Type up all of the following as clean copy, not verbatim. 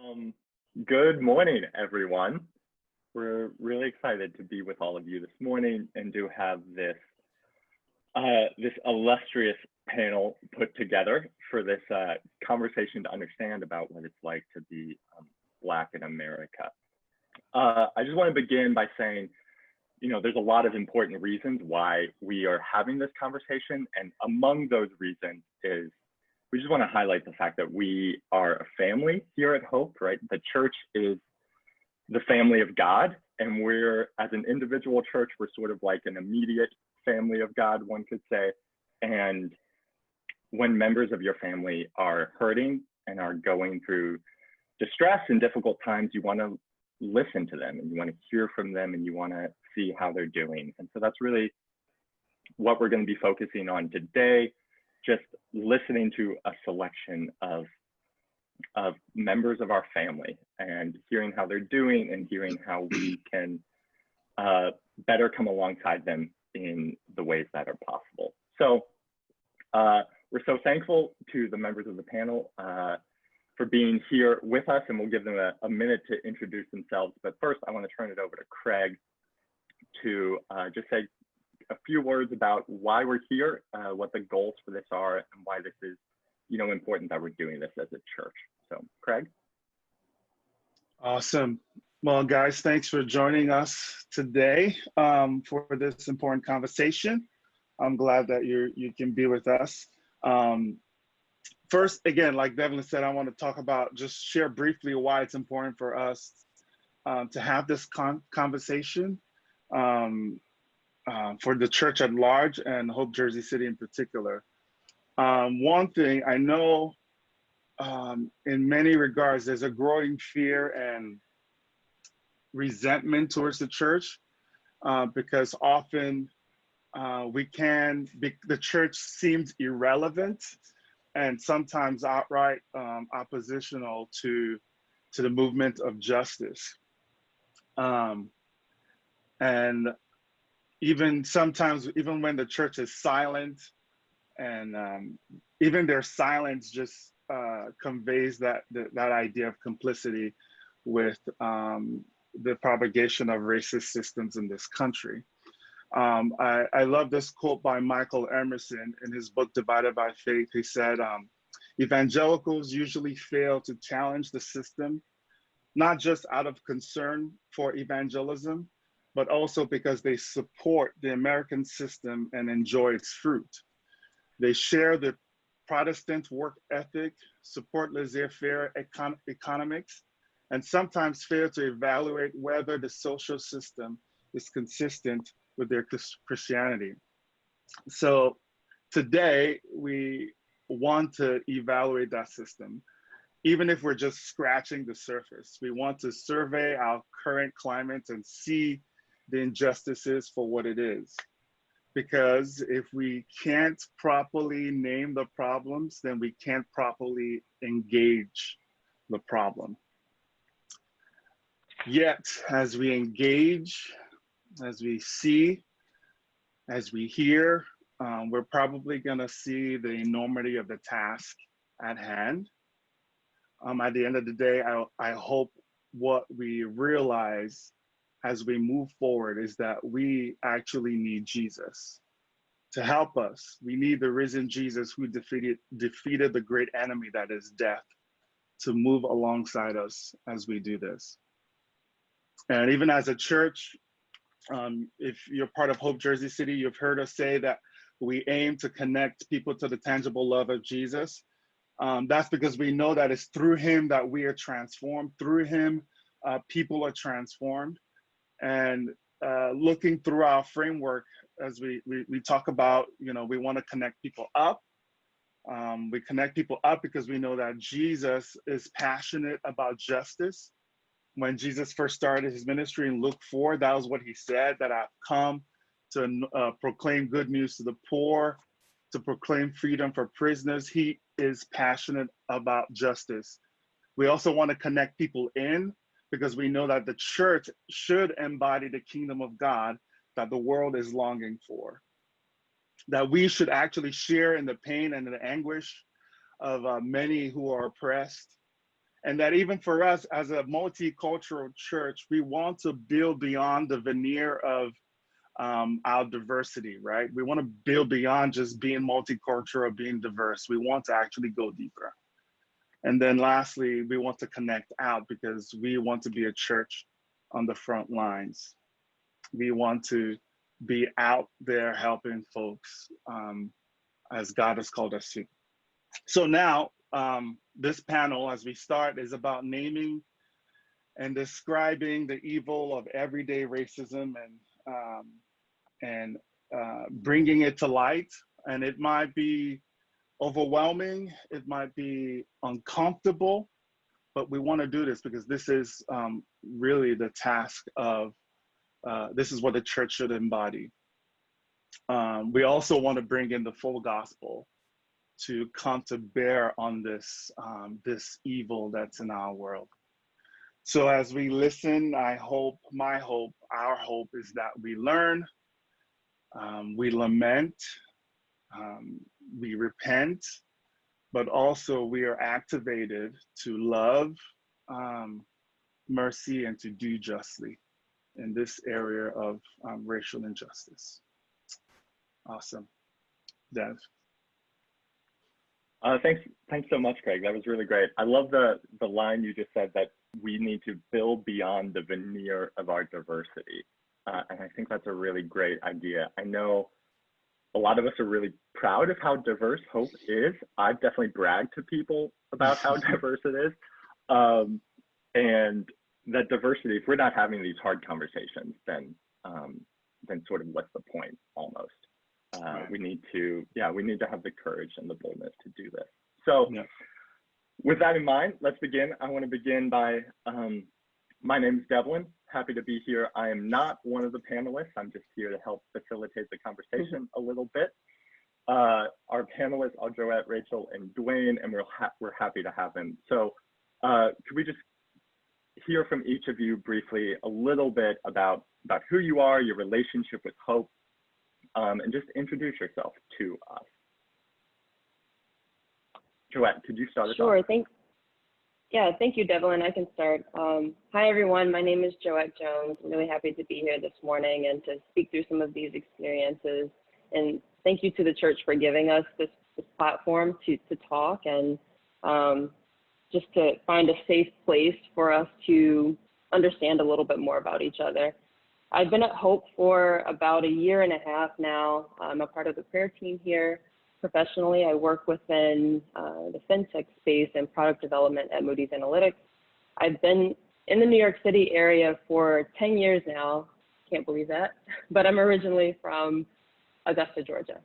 Um, Good morning, everyone. We're really excited to be with all of you this morning and to have this illustrious panel put together for this conversation to understand about what it's like to be Black in America. I just want to begin by saying, there's a lot of important reasons why we are having this conversation, and among those reasons is we just want to highlight the fact that we are a family here at Hope, right? The church is the family of God, and we're, as an individual church, we're sort of like an immediate family of God, one could say. And when members of your family are hurting and are going through distress and difficult times, you want to listen to them and you want to hear from them and you want to see how they're doing. And so that's really what we're going to be focusing on today, just listening to a selection of members of our family and hearing how they're doing and hearing how we can better come alongside them in the ways that are possible. So we're so thankful to the members of the panel for being here with us, and we'll give them a minute to introduce themselves. But first, I want to turn it over to Craig to just say a few words about why we're here, what the goals for this are, and why this is, important that we're doing this as a church. So, Craig. Awesome. Well, guys, thanks for joining us today for this important conversation. I'm glad that you can be with us. First, again, like Devlin said, I want to talk about, just share briefly why it's important for us to have this conversation for the church at large and Hope Jersey City in particular. One thing I know, in many regards, there's a growing fear and resentment towards the church because often the church seems irrelevant and sometimes outright oppositional to the movement of justice. And even sometimes, even when the church is silent, and even their silence just conveys that idea of complicity with the propagation of racist systems in this country. I love this quote by Michael Emerson in his book, Divided by Faith. He said, evangelicals usually fail to challenge the system, not just out of concern for evangelism, but also because they support the American system and enjoy its fruit. They share the Protestant work ethic, support laissez-faire economics, and sometimes fail to evaluate whether the social system is consistent with their Christianity. So today, we want to evaluate that system, even if we're just scratching the surface. We want to survey our current climate and see the injustices for what it is. Because if we can't properly name the problems, then we can't properly engage the problem. Yet, as we engage, as we see, as we hear, we're probably gonna see the enormity of the task at hand. At the end of the day, I hope what we realize as we move forward is that we actually need Jesus to help us. We need the risen Jesus who defeated the great enemy that is death to move alongside us as we do this. And even as a church, if you're part of Hope Jersey City, you've heard us say that we aim to connect people to the tangible love of Jesus. That's because we know that it's through him that we are transformed. Through him, people are transformed. And looking through our framework, as we talk about, we want to connect people up. We connect people up because we know that Jesus is passionate about justice. When Jesus first started his ministry in Luke 4, that was what he said, that I've come to proclaim good news to the poor, to proclaim freedom for prisoners. He is passionate about justice. We also want to connect people in because we know that the church should embody the kingdom of God that the world is longing for. That we should actually share in the pain and the anguish of many who are oppressed, And that even for us as a multicultural church, we want to build beyond the veneer of our diversity, right? We want to build beyond just being multicultural, being diverse. We want to actually go deeper. And then lastly, we want to connect out because we want to be a church on the front lines. We want to be out there helping folks as God has called us to. So now, this panel, as we start, is about naming and describing the evil of everyday racism and bringing it to light. And it might be overwhelming, it might be uncomfortable, but we want to do this because this is really the task of, this is what the church should embody. We also want to bring in the full gospel to come to bear on this, this evil that's in our world. So as we listen, I hope, my hope, our hope is that we learn, we lament, we repent, but also we are activated to love, mercy, and to do justly in this area of racial injustice. Awesome. Dev. Thanks so much, Craig. That was really great. I love the line you just said that we need to build beyond the veneer of our diversity. And I think that's a really great idea. I know a lot of us are really proud of how diverse Hope is. I've definitely bragged to people about how diverse it is. And that diversity, if we're not having these hard conversations, then sort of what's the point almost? Right. We need to have the courage and the boldness to do this. So with that in mind, let's begin. I want to begin by, my name is Devlin. Happy to be here. I am not one of the panelists. I'm just here to help facilitate the conversation a little bit. Our panelists are Joette, Rachel, and Dwayne, and we're happy to have them. So could we just hear from each of you briefly a little bit about who you are, your relationship with Hope, and just introduce yourself to us. Joette, could you start us off? Sure, thank you, Devlin. I can start. Hi, everyone. My name is Joette Jones. I'm really happy to be here this morning and to speak through some of these experiences. And thank you to the church for giving us this platform to talk and just to find a safe place for us to understand a little bit more about each other. I've been at Hope for about 1.5 years now. I'm a part of the prayer team here. Professionally, I work within the fintech space and product development at Moody's Analytics. I've been in the New York City area for 10 years now. Can't believe that, but I'm originally from Augusta, Georgia.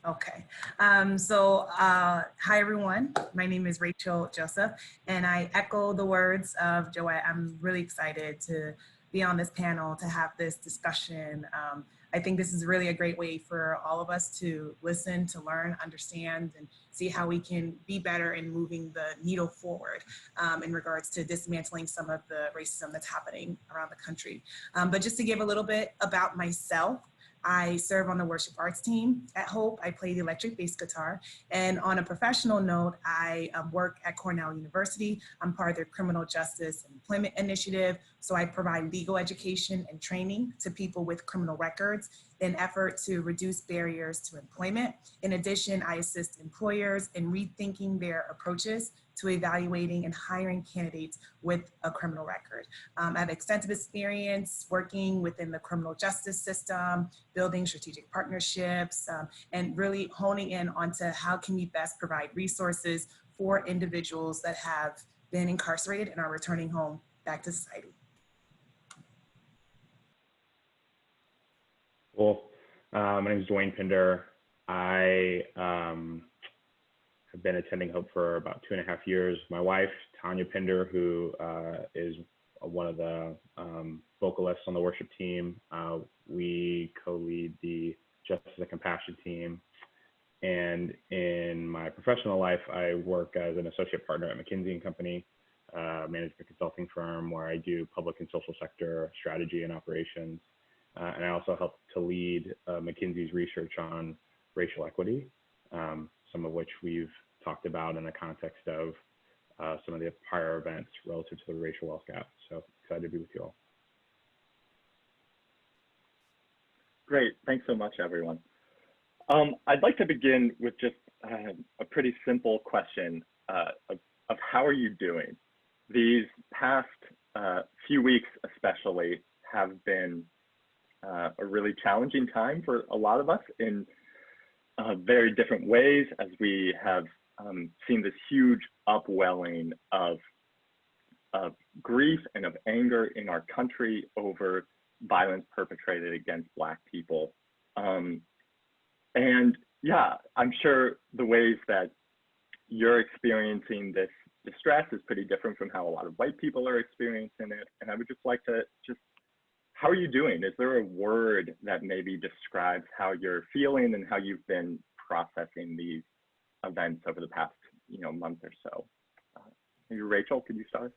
Okay, hi everyone. My name is Rachel Joseph, and I echo the words of Joette. I'm really excited to be on this panel, to have this discussion. I think this is really a great way for all of us to listen, to learn, understand, and see how we can be better in moving the needle forward in regards to dismantling some of the racism that's happening around the country. But just to give a little bit about myself, I serve on the worship arts team at Hope. I play the electric bass guitar. And on a professional note, I work at Cornell University. I'm part of their criminal justice and employment initiative. So I provide legal education and training to people with criminal records in an effort to reduce barriers to employment. In addition, I assist employers in rethinking their approaches to evaluating and hiring candidates with a criminal record. I have extensive experience working within the criminal justice system, building strategic partnerships, and really honing in onto how can we best provide resources for individuals that have been incarcerated and are returning home back to society. Cool. My name is Tanya Pender. I have been attending Hope for about 2.5 years. My wife, Tanya Pender, who is one of the vocalists on the worship team, we co-lead the Justice and Compassion team. And in my professional life, I work as an associate partner at McKinsey & Company, management consulting firm where I do public and social sector strategy and operations. And I also help to lead McKinsey's research on racial equity, some of which we've talked about in the context of some of the prior events relative to the racial wealth gap. So excited to be with you all. Great, thanks so much, everyone. I'd like to begin with just a pretty simple question of how are you doing? These past few weeks especially have been a really challenging time for a lot of us in very different ways, as we have seen this huge upwelling of grief and of anger in our country over violence perpetrated against Black people. And yeah, I'm sure the ways that you're experiencing this distress is pretty different from how a lot of white people are experiencing it. And I would just like to how are you doing? Is there a word that maybe describes how you're feeling and how you've been processing these events over the past, month or so? Maybe Rachel, could you start?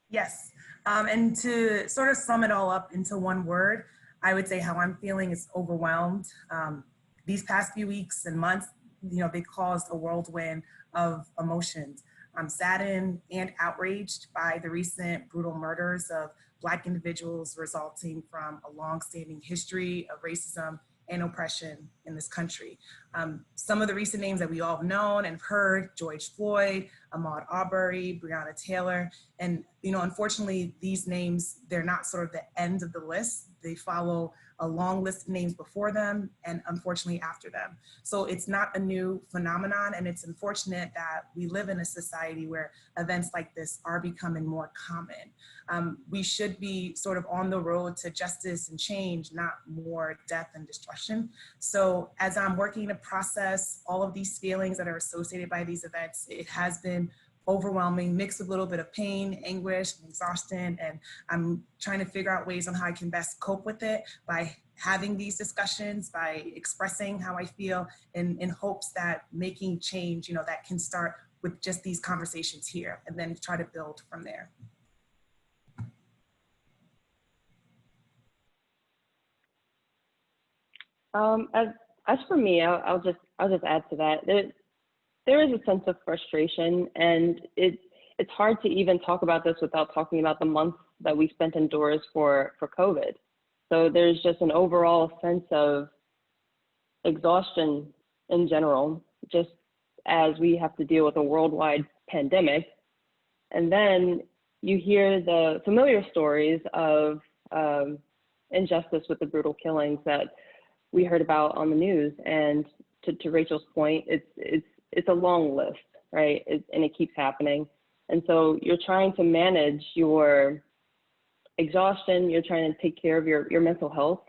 Yes, and to sort of sum it all up into one word, I would say how I'm feeling is overwhelmed. These past few weeks and months, they caused a whirlwind of emotions. I'm saddened and outraged by the recent brutal murders of Black individuals resulting from a long-standing history of racism and oppression in this country. Some of the recent names that we all have known and heard: George Floyd, Ahmaud Arbery, Breonna Taylor. And unfortunately, these names, they're not sort of the end of the list. They follow a long list of names before them and unfortunately after them. So it's not a new phenomenon, and it's unfortunate that we live in a society where events like this are becoming more common. We should be sort of on the road to justice and change, not more death and destruction. So as I'm working to process all of these feelings that are associated by these events, it has been overwhelming, mixed with a little bit of pain, anguish, and exhaustion. And I'm trying to figure out ways on how I can best cope with it by having these discussions, by expressing how I feel in hopes that making change, that can start with just these conversations here and then try to build from there. As for me, I'll just add to that. There is a sense of frustration, and it's hard to even talk about this without talking about the months that we spent indoors for COVID. So there's just an overall sense of exhaustion in general, just as we have to deal with a worldwide pandemic. And then you hear the familiar stories of injustice with the brutal killings that we heard about on the news. And to Rachel's point, it's a long list, right? And it keeps happening. And so you're trying to manage your exhaustion, you're trying to take care of your mental health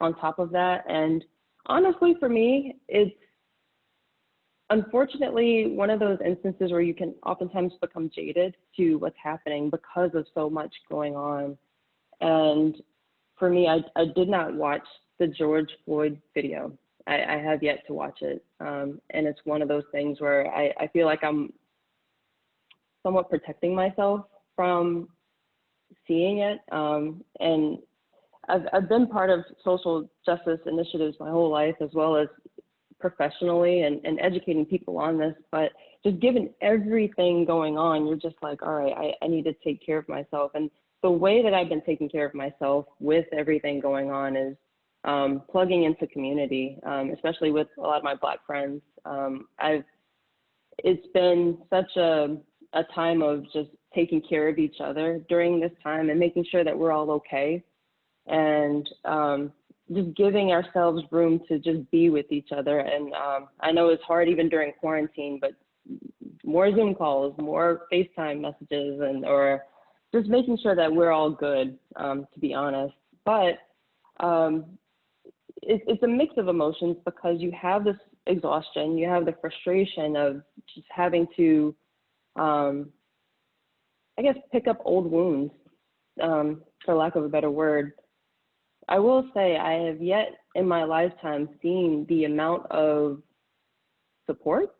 on top of that. And honestly, for me, it's unfortunately one of those instances where you can oftentimes become jaded to what's happening because of so much going on. And for me, I did not watch the George Floyd video. I have yet to watch it. And it's one of those things where I feel like I'm somewhat protecting myself from seeing it. And I've been part of social justice initiatives my whole life, as well as professionally and educating people on this. But just given everything going on, you're just like, all right, I need to take care of myself. And the way that I've been taking care of myself with everything going on is plugging into community, especially with a lot of my Black friends. It's been such a time of just taking care of each other during this time and making sure that we're all okay, and just giving ourselves room to just be with each other. And I know it's hard even during quarantine, but more Zoom calls, more FaceTime messages, or just making sure that we're all good, to be honest. But it's a mix of emotions, because you have this exhaustion, you have the frustration of just having to, I guess, pick up old wounds, for lack of a better word. I will say I have yet in my lifetime seen the amount of support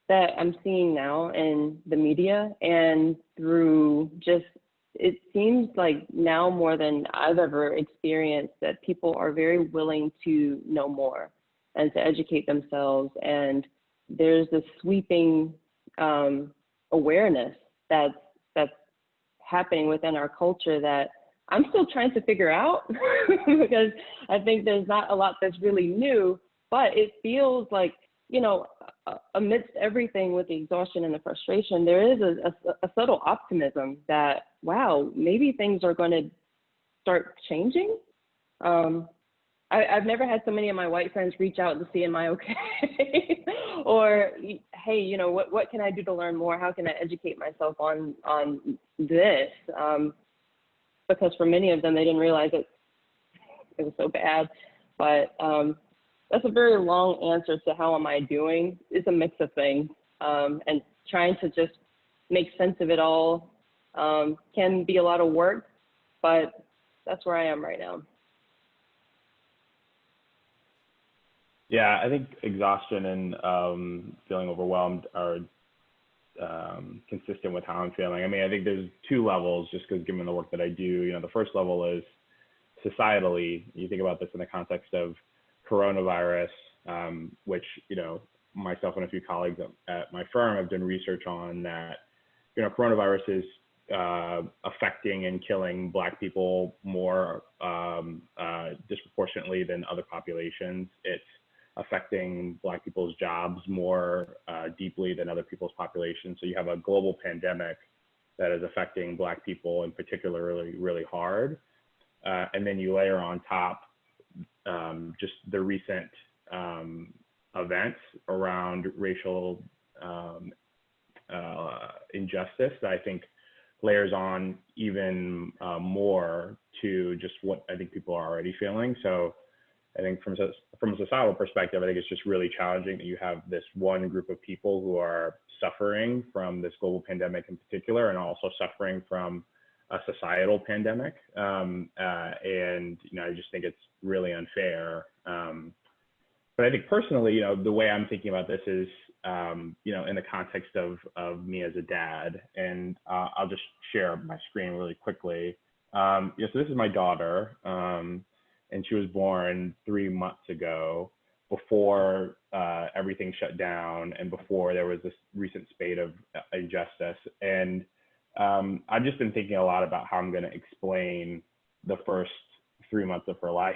that I'm seeing now in the media and through just, it seems like now more than I've ever experienced that people are very willing to know more and to educate themselves. And there's this sweeping awareness that's happening within our culture that I'm still trying to figure out because I think there's not a lot that's really new, but it feels like, you know, amidst everything with the exhaustion and the frustration, there is a subtle optimism that, wow, maybe things are going to start changing. I've never had so many of my white friends reach out to see, am I okay? Or, hey, you know, what can I do to learn more? How can I educate myself on this? Because for many of them, they didn't realize it was so bad. But that's a very long answer to how am I doing. It's a mix of things. And trying to just make sense of it all can be a lot of work, but that's where I am right now. Yeah, I think exhaustion and feeling overwhelmed are consistent with how I'm feeling. I mean, I think there's two levels, just because given the work that I do. You know, the first level is societally. You think about this in the context of coronavirus, which, you know, myself and a few colleagues at my firm have done research on that. You know, coronavirus is affecting and killing Black people more disproportionately than other populations. It's affecting Black people's jobs more deeply than other people's populations. So you have a global pandemic that is affecting Black people in particular really hard. And then you layer on top just the recent events around racial injustice that I think layers on even more to just what I think people are already feeling. So I think from a societal perspective, I think it's just really challenging that you have this one group of people who are suffering from this global pandemic in particular, and also suffering from a societal pandemic. And, you know, I just think it's really unfair. But I think personally, you know, the way I'm thinking about this is, you know, in the context of me as a dad, and I'll just share my screen really quickly. Yeah, so this is my daughter. And she was born 3 months ago, before everything shut down and before there was this recent spate of injustice. And I've just been thinking a lot about how I'm going to explain the first 3 months of her life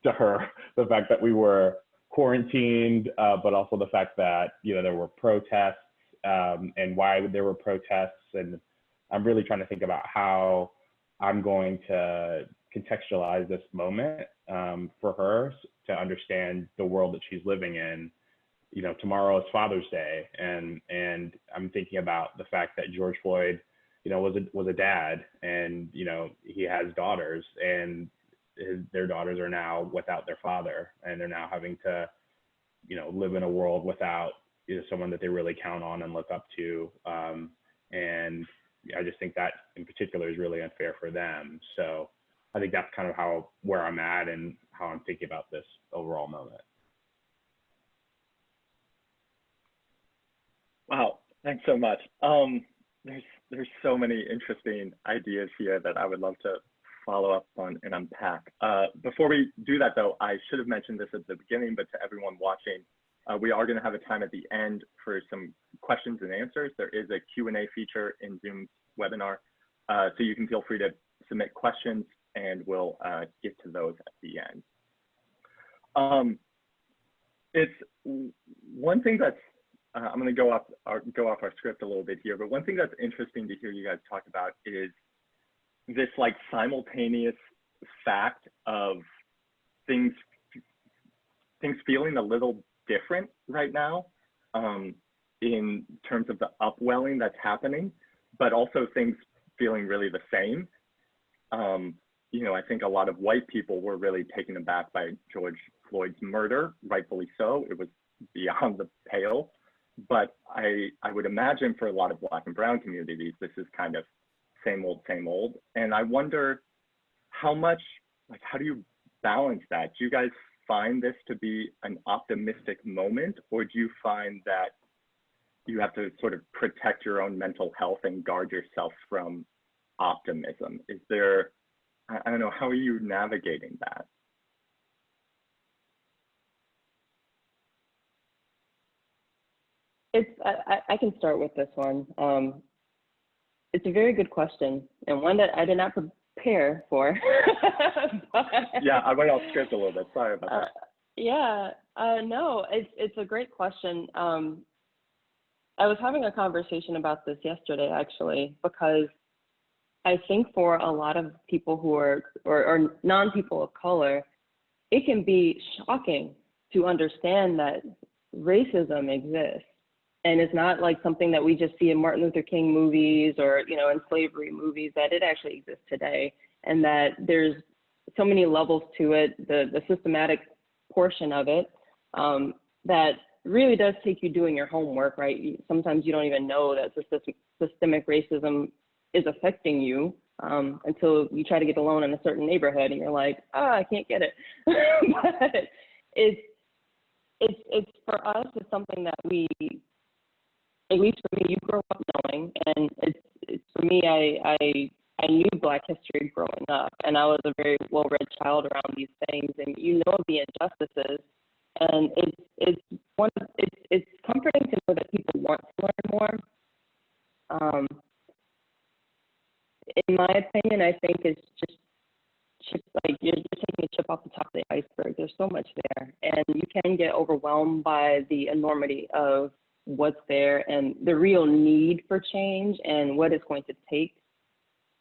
to her. The fact that we were quarantined, but also the fact that, you know, there were protests and why there were protests. And I'm really trying to think about how I'm going to contextualize this moment for her to understand the world that she's living in. You know, tomorrow is Father's Day, and I'm thinking about the fact that George Floyd, you know, was a dad, and, you know, he has daughters, and their daughters are now without their father, and they're now having to, you know, live in a world without, you know, someone that they really count on and look up to. And I just think that in particular is really unfair for them. So I think that's kind of where I'm at and how I'm thinking about this overall moment. Wow, thanks so much. There's so many interesting ideas here that I would love to follow up on and unpack. Before we do that though, I should have mentioned this at the beginning, but to everyone watching, we are gonna have a time at the end for some questions and answers. There is a Q&A feature in Zoom's webinar, so you can feel free to submit questions and we'll get to those at the end. It's one thing that's, I'm gonna go off our script a little bit here, but one thing that's interesting to hear you guys talk about is this like simultaneous fact of things feeling a little different right now in terms of the upwelling that's happening, but also things feeling really the same. You know, I think a lot of white people were really taken aback by George Floyd's murder, rightfully so. It was beyond the pale. But I would imagine for a lot of Black and brown communities, this is kind of same old, same old. And I wonder how much, like, how do you balance that? Do you guys find this to be an optimistic moment, or do you find that you have to sort of protect your own mental health and guard yourself from optimism? Is there, I don't know, how are you navigating that? I can start with this one. It's a very good question, and one that I did not prepare for. But, yeah, I went off script a little bit. Sorry about that. Yeah, no, it's a great question. I was having a conversation about this yesterday, actually, because I think for a lot of people who are, or non-people of color, it can be shocking to understand that racism exists. And it's not like something that we just see in Martin Luther King movies or, you know, in slavery movies, that it actually exists today. And that there's so many levels to it, the systematic portion of it, that really does take you doing your homework, right? Sometimes you don't even know that systemic racism is affecting you until you try to get a loan in a certain neighborhood and you're like, oh, I can't get it. But it's for us, it's something that we, at least for me, you grow up knowing, and it's for me, I knew Black history growing up, and I was a very well-read child around these things, and you know the injustices, and it's comforting to know that people want to learn more. In my opinion, I think it's just like you're taking a chip off the top of the iceberg. There's so much there, and you can get overwhelmed by the enormity of what's there and the real need for change and what it's going to take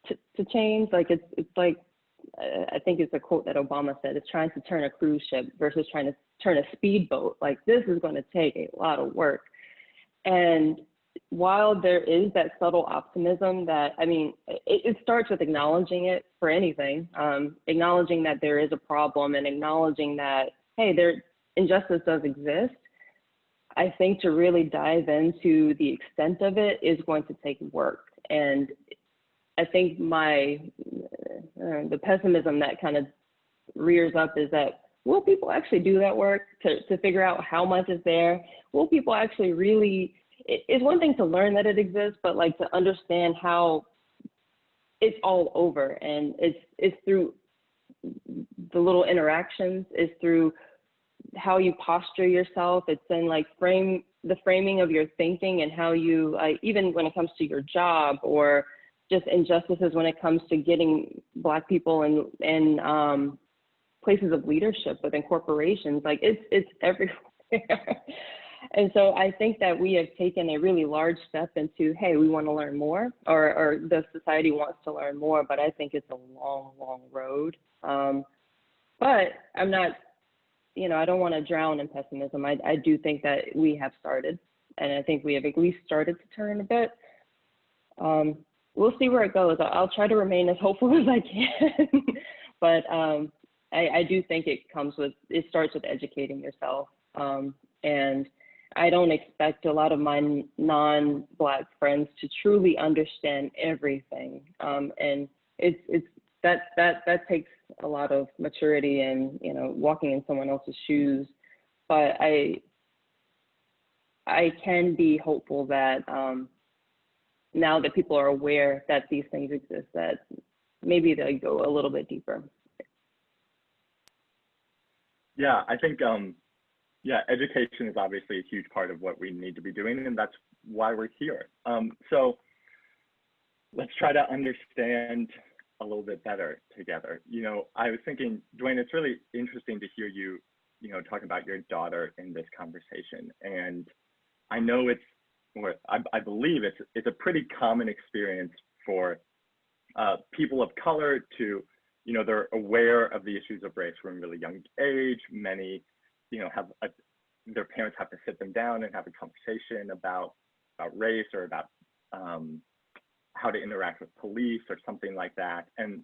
to change. Like it's like, I think it's a quote that Obama said, it's trying to turn a cruise ship versus trying to turn a speedboat. Like this is going to take a lot of work. And while there is that subtle optimism that, I mean, it starts with acknowledging it for anything, acknowledging that there is a problem and acknowledging that, hey, injustice does exist. I think to really dive into the extent of it is going to take work. And I think the pessimism that kind of rears up is that, will people actually do that work to figure out how much is there? Will people actually really, it's one thing to learn that it exists, but like to understand how it's all over, and it's through the little interactions, it's through how you posture yourself, it's in like the framing of your thinking and how you, even when it comes to your job or just injustices when it comes to getting Black people in places of leadership within corporations, like it's everywhere. And so I think that we have taken a really large step into, hey, we want to learn more, or the society wants to learn more, but I think it's a long, long road. But I'm not, you know, I don't want to drown in pessimism. I do think that we have started, and I think we have at least started to turn a bit. We'll see where it goes. I'll try to remain as hopeful as I can, but I do think it starts with educating yourself. And I don't expect a lot of my non-Black friends to truly understand everything. And that takes a lot of maturity and, you know, walking in someone else's shoes. But I can be hopeful that now that people are aware that these things exist, that maybe they'll go a little bit deeper. Yeah, I think, yeah, education is obviously a huge part of what we need to be doing, and that's why we're here. So let's try to understand a little bit better together. You know, I was thinking, Dwayne, it's really interesting to hear you, you know, talk about your daughter in this conversation. And I know I believe it's a pretty common experience for people of color to, you know, they're aware of the issues of race from a really young age. Many, you know, their parents have to sit them down and have a conversation about race or about how to interact with police or something like that. And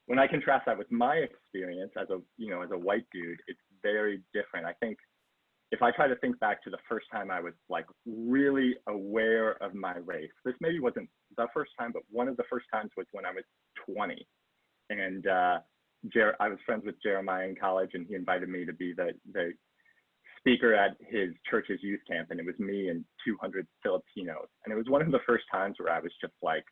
when I contrast that with my experience as a white dude, it's very different. I think if I try to think back to the first time I was like really aware of my race, this maybe wasn't the first time, but one of the first times was when I was 20. And I was friends with Jeremiah in college, and he invited me to be the speaker at his church's youth camp, and it was me and 200 Filipinos. And it was one of the first times where I was just like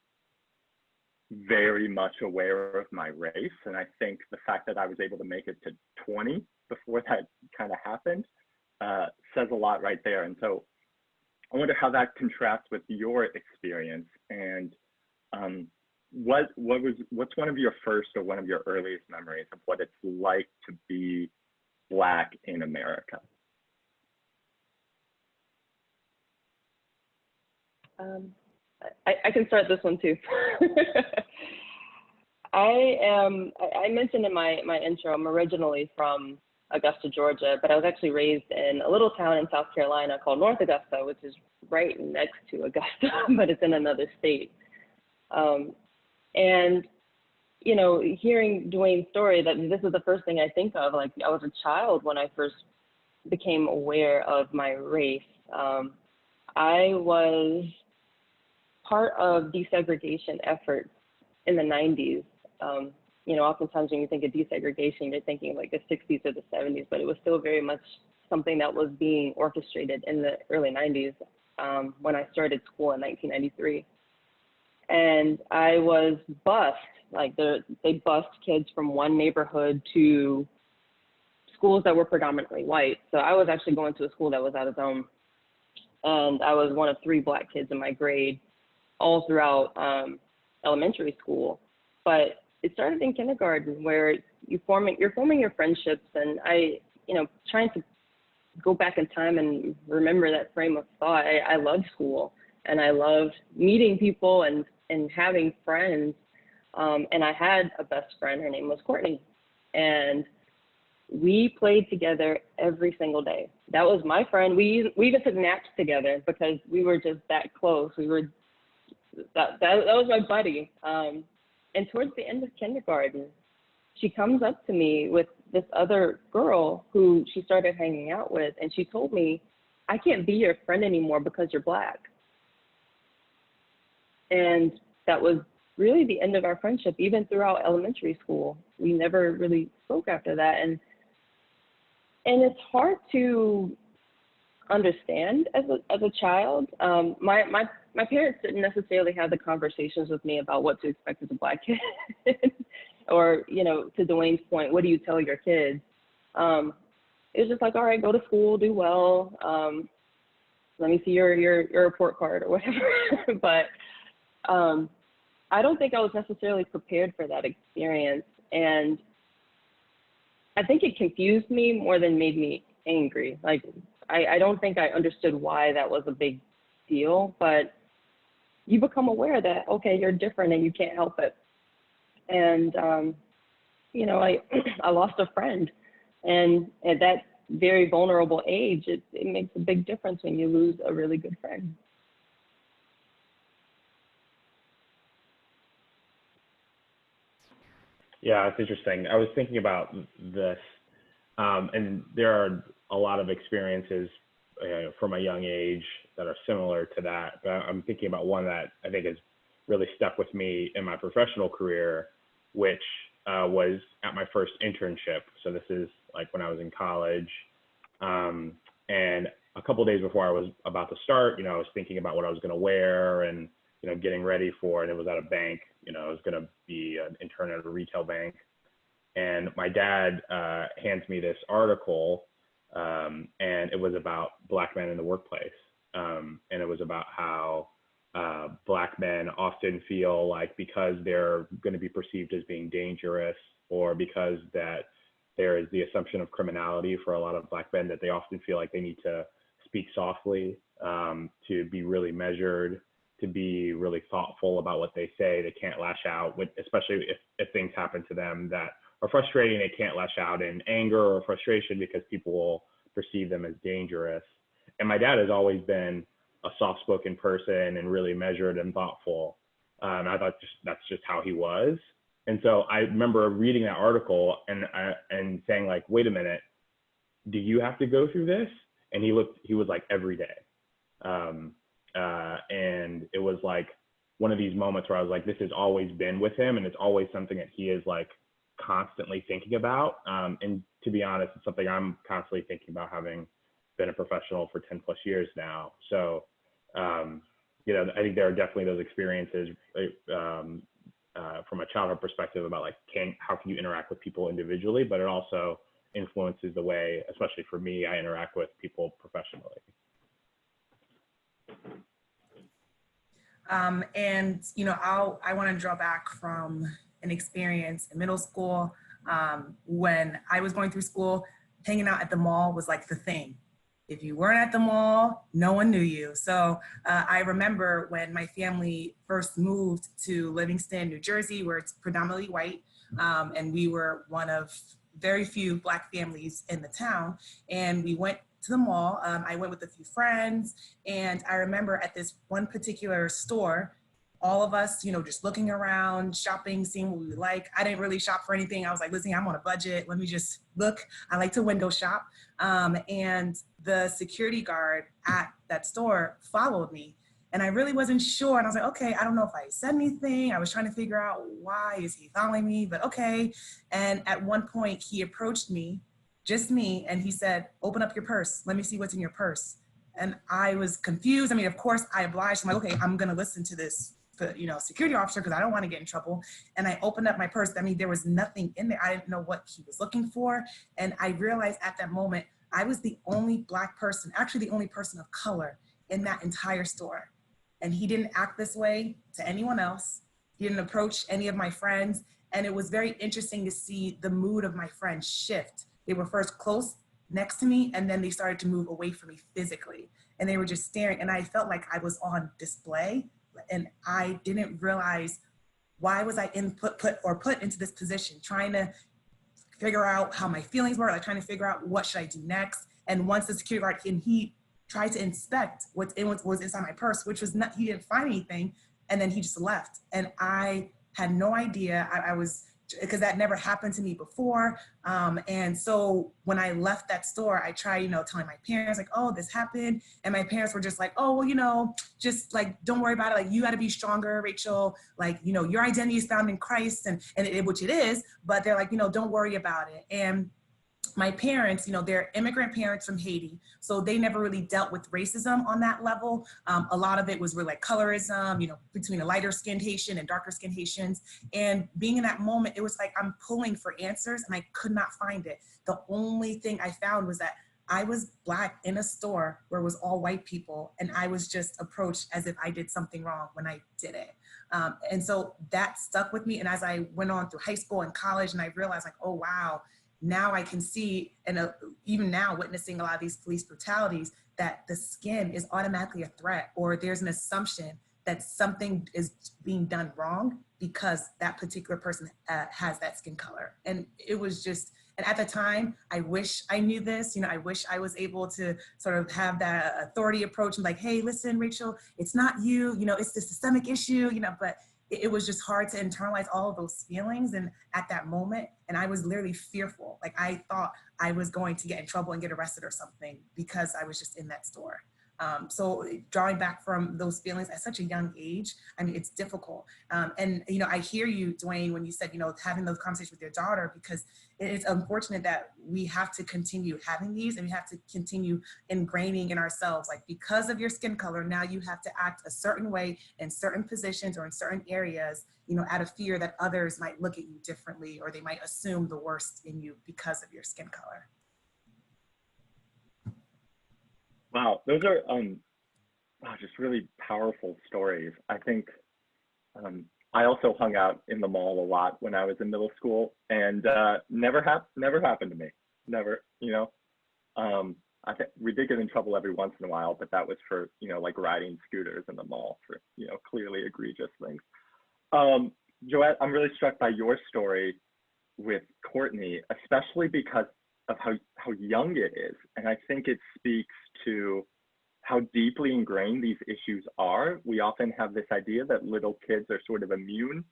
very much aware of my race. And I think the fact that I was able to make it to 20 before that kind of happened says a lot right there. And so I wonder how that contrasts with your experience, and what's one of your first or one of your earliest memories of what it's like to be Black in America? I can start this one too. I mentioned in my intro, I'm originally from Augusta, Georgia, but I was actually raised in a little town in South Carolina called North Augusta, which is right next to Augusta, but it's in another state. And, you know, hearing Dwayne's story, that this is the first thing I think of. Like, I was a child when I first became aware of my race. I was part of desegregation efforts in the 90s. You know, oftentimes when you think of desegregation, you're thinking like the 60s or the 70s, but it was still very much something that was being orchestrated in the early 90s when I started school in 1993. And I was bused, like they bused kids from one neighborhood to schools that were predominantly white. So I was actually going to a school that was out of zone. And I was one of 3 Black kids in my grade all throughout elementary school. But it started in kindergarten, where you're forming your friendships, and you know, trying to go back in time and remember that frame of thought. I loved school, and I loved meeting people and having friends. And I had a best friend. Her name was Courtney, and we played together every single day. That was my friend. We even took naps together because we were just that close. That was my buddy. And towards the end of kindergarten, she comes up to me with this other girl who she started hanging out with, and she told me, "I can't be your friend anymore because you're Black." And that was really the end of our friendship. Even throughout elementary school, we never really spoke after that. And it's hard to understand as a child. My parents didn't necessarily have the conversations with me about what to expect as a Black kid, or, you know, to Dwayne's point, what do you tell your kids? It was just like, all right, go to school, do well. Let me see your report card or whatever. But I don't think I was necessarily prepared for that experience, and I think it confused me more than made me angry. Like, I don't think I understood why that was a big deal, but you become aware that, okay, you're different and you can't help it. And, you know, I lost a friend, and at that very vulnerable age, it makes a big difference when you lose a really good friend. Yeah, it's interesting. I was thinking about this, and there are a lot of experiences from a young age that are similar to that. But I'm thinking about one that I think has really stuck with me in my professional career, which was at my first internship. So this is like when I was in college. And a couple of days before I was about to start, you know, I was thinking about what I was going to wear and, you know, getting ready for, and it was at a bank. You know, I was going to be an intern at a retail bank. And my dad hands me this article, and it was about Black men in the workplace. And it was about how Black men often feel like because they're going to be perceived as being dangerous, or because that there is the assumption of criminality for a lot of Black men, that they often feel like they need to speak softly, to be really measured, to be really thoughtful about what they say. They can't lash out, especially if things happen to them that are frustrating. They can't lash out in anger or frustration because people will perceive them as dangerous. And my dad has always been a soft-spoken person and really measured and thoughtful. I thought that's just how he was. And so I remember reading that article and saying, like, wait a minute, do you have to go through this? And he was like, every day. And it was like one of these moments where I was like, this has always been with him, and it's always something that he is like constantly thinking about. And to be honest, it's something I'm constantly thinking about, having been a professional for 10 plus years now. So, you know, I think there are definitely those experiences from a childhood perspective about like, how can you interact with people individually, but it also influences the way, especially for me, I interact with people professionally. And, you know, I want to draw back from an experience in middle school when I was going through school. Hanging out at the mall was like the thing. If you weren't at the mall, no one knew you. So I remember when my family first moved to Livingston, New Jersey, where it's predominantly white, and we were one of very few Black families in the town. And we went to the mall. I went with a few friends, and I remember at this one particular store, all of us, you know, just looking around, shopping, seeing what we would like. I didn't really shop for anything. I was like, listen, I'm on a budget. Let me just look. I like to window shop. And the security guard at that store followed me. And I really wasn't sure. And I was like, okay, I don't know if I said anything. I was trying to figure out why is he following me, but okay. And at one point he approached me, just me, and he said, open up your purse. Let me see what's in your purse. And I was confused. I mean, of course I obliged. I'm like, okay, I'm gonna listen to this, you know, security officer, because I don't want to get in trouble. And I opened up my purse. I mean, there was nothing in there. I didn't know what he was looking for. And I realized at that moment, I was the only Black person, actually the only person of color in that entire store. And he didn't act this way to anyone else. He didn't approach any of my friends. And it was very interesting to see the mood of my friends shift. They were first close next to me, and then they started to move away from me physically. And they were just staring, and I felt like I was on display. And I didn't realize why was I put into this position, trying to figure out how my feelings were, like trying to figure out what should I do next. And once the security guard came, he tried to inspect what was inside my purse, which was not, he didn't find anything. And then he just left. And I had no idea. I was, because that never happened to me before. And so when I left that store, I tried, you know, telling my parents like, oh, this happened. And my parents were just like, oh, well, you know, just like, don't worry about it. Like, you got to be stronger, Rachel. Like, you know, your identity is found in Christ, which it is, but they're like, you know, don't worry about it. And my parents, you know, they're immigrant parents from Haiti, so they never really dealt with racism on that level. A lot of it was really like colorism, you know, between a lighter skinned Haitian and darker skinned Haitians. And being in that moment, it was like I'm pulling for answers and I could not find it. The only thing I found was that I was Black in a store where it was all white people, and I was just approached as if I did something wrong when I didn't. And so that stuck with me. And as I went on through high school and college, and I realized like, oh, wow, now I can see, and even now witnessing a lot of these police brutalities, that the skin is automatically a threat, or there's an assumption that something is being done wrong because that particular person has that skin color. And it was just, and at the time, I wish I knew this, you know, I wish I was able to sort of have that authority approach and like, hey, listen, Rachel, it's not you, you know, it's the systemic issue, you know, but it was just hard to internalize all of those feelings. And at that moment, and I was literally fearful. Like I thought I was going to get in trouble and get arrested or something because I was just in that store. So drawing back from those feelings at such a young age, I mean, it's difficult. And, you know, I hear you, Dwayne, when you said, you know, having those conversations with your daughter, because it's unfortunate that we have to continue having these, and we have to continue ingraining in ourselves, like, because of your skin color, now you have to act a certain way in certain positions or in certain areas, you know, out of fear that others might look at you differently, or they might assume the worst in you because of your skin color. Wow, those are just really powerful stories. I think I also hung out in the mall a lot when I was in middle school, and never happened to me. Never, you know. I think we did get in trouble every once in a while, but that was for, you know, like riding scooters in the mall for, you know, clearly egregious things. Joette, I'm really struck by your story with Courtney, especially because of how young it is. And I think it speaks to how deeply ingrained these issues are. We often have this idea that little kids are sort of immune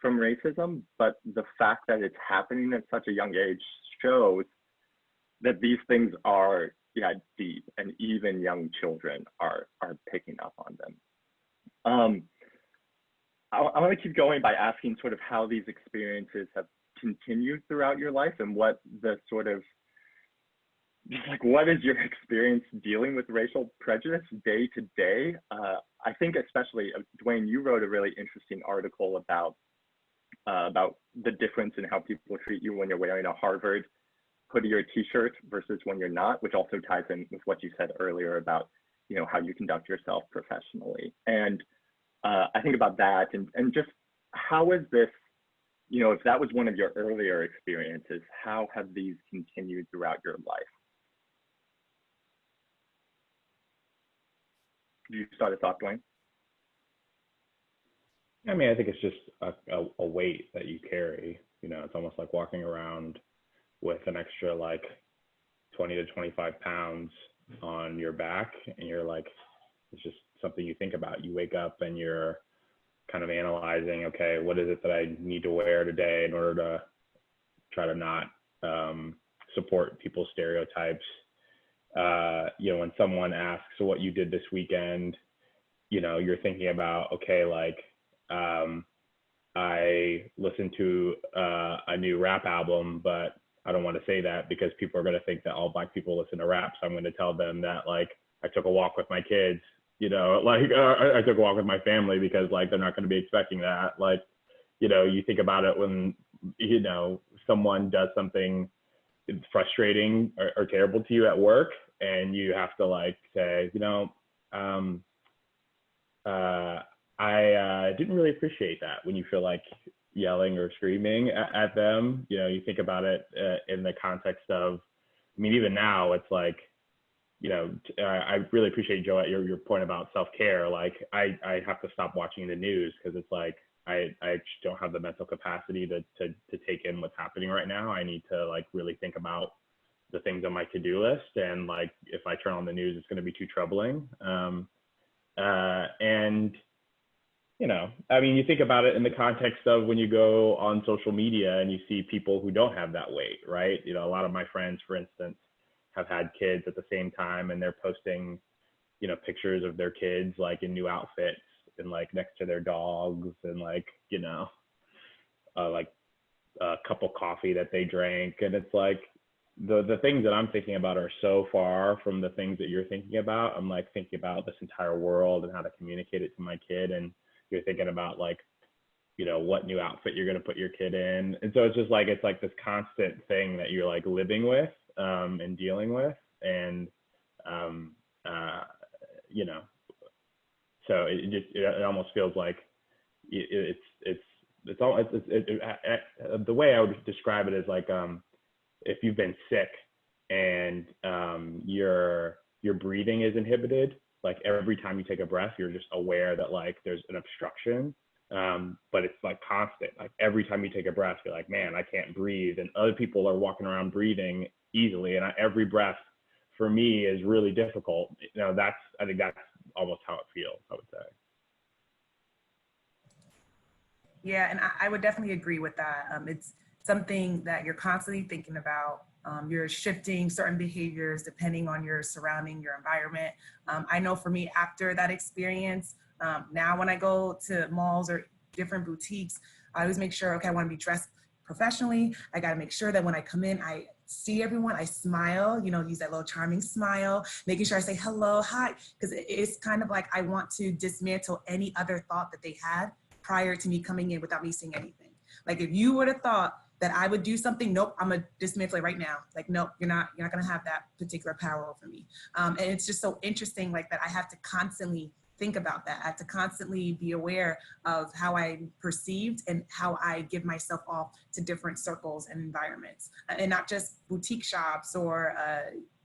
from racism, but the fact that it's happening at such a young age shows that these things are, yeah, deep, and even young children are picking up on them. I want to keep going by asking sort of how these experiences have continued throughout your life, and what the sort of, like, what is your experience dealing with racial prejudice day to day? I think especially, Dwayne, you wrote a really interesting article about the difference in how people treat you when you're wearing a Harvard hoodie or t-shirt versus when you're not, which also ties in with what you said earlier about, you know, how you conduct yourself professionally. And I think about that and just how is this, you know, if that was one of your earlier experiences, how have these continued throughout your life? Do you start us off, Dwayne? I mean, I think it's just a weight that you carry. You know, it's almost like walking around with an extra like 20 to 25 pounds on your back, and you're like, it's just something you think about. You wake up and you're kind of analyzing, okay, what is it that I need to wear today in order to try to not support people's stereotypes. You know, when someone asks what you did this weekend, you know, you're thinking about, okay, like, I listened to a new rap album, but I don't want to say that because people are going to think that all Black people listen to rap. So I'm going to tell them that, like, I took a walk with my kids, you know, like I took a walk with my family because, like, they're not going to be expecting that. Like, you know, you think about it when, you know, someone does something frustrating or terrible to you at work, and you have to, like, say, you know, I didn't really appreciate that, when you feel like yelling or screaming at them. You know, you think about it in the context of, I mean, even now it's like, you know, I really appreciate, Joe, your point about self-care. Like, I have to stop watching the news because it's like, I just don't have the mental capacity to take in what's happening right now. I need to, like, really think about the things on my to-do list. And, like, if I turn on the news, it's going to be too troubling. And, you know, I mean, you think about it in the context of when you go on social media and you see people who don't have that weight, right? You know, a lot of my friends, for instance, have had kids at the same time, and they're posting, you know, pictures of their kids, like, in new outfits and, like, next to their dogs, and, like, you know, like a cup of coffee that they drank. And it's like, the things that I'm thinking about are so far from the things that you're thinking about. I'm, like, thinking about this entire world and how to communicate it to my kid. And you're thinking about, like, you know, what new outfit you're going to put your kid in. And so it's just like, it's like this constant thing that you're, like, living with and dealing with. And, you know, so it almost feels like the way I would describe it is like, if you've been sick and your breathing is inhibited, like, every time you take a breath, you're just aware that, like, there's an obstruction, but it's, like, constant. Like, every time you take a breath, you're like, man, I can't breathe. And other people are walking around breathing easily. And every breath for me is really difficult. You know, I think that's almost how it feels, I would say. Yeah, and I would definitely agree with that. It's something that you're constantly thinking about. You're shifting certain behaviors depending on your surrounding, your environment. I know for me, after that experience, now when I go to malls or different boutiques, I always make sure, okay, I want to be dressed professionally. I got to make sure that when I come in, I see everyone, I smile, you know, use that little charming smile, making sure I say hello, hi, because it's kind of like I want to dismantle any other thought that they had prior to me coming in without me saying anything. Like, if you would have thought that I would do something, nope, I'm gonna dismantle it right now. Like, nope, you're not gonna have that particular power over me. And it's just so interesting, like, that I have to constantly think about that. I have to constantly be aware of how I'm perceived and how I give myself off to different circles and environments, and not just boutique shops or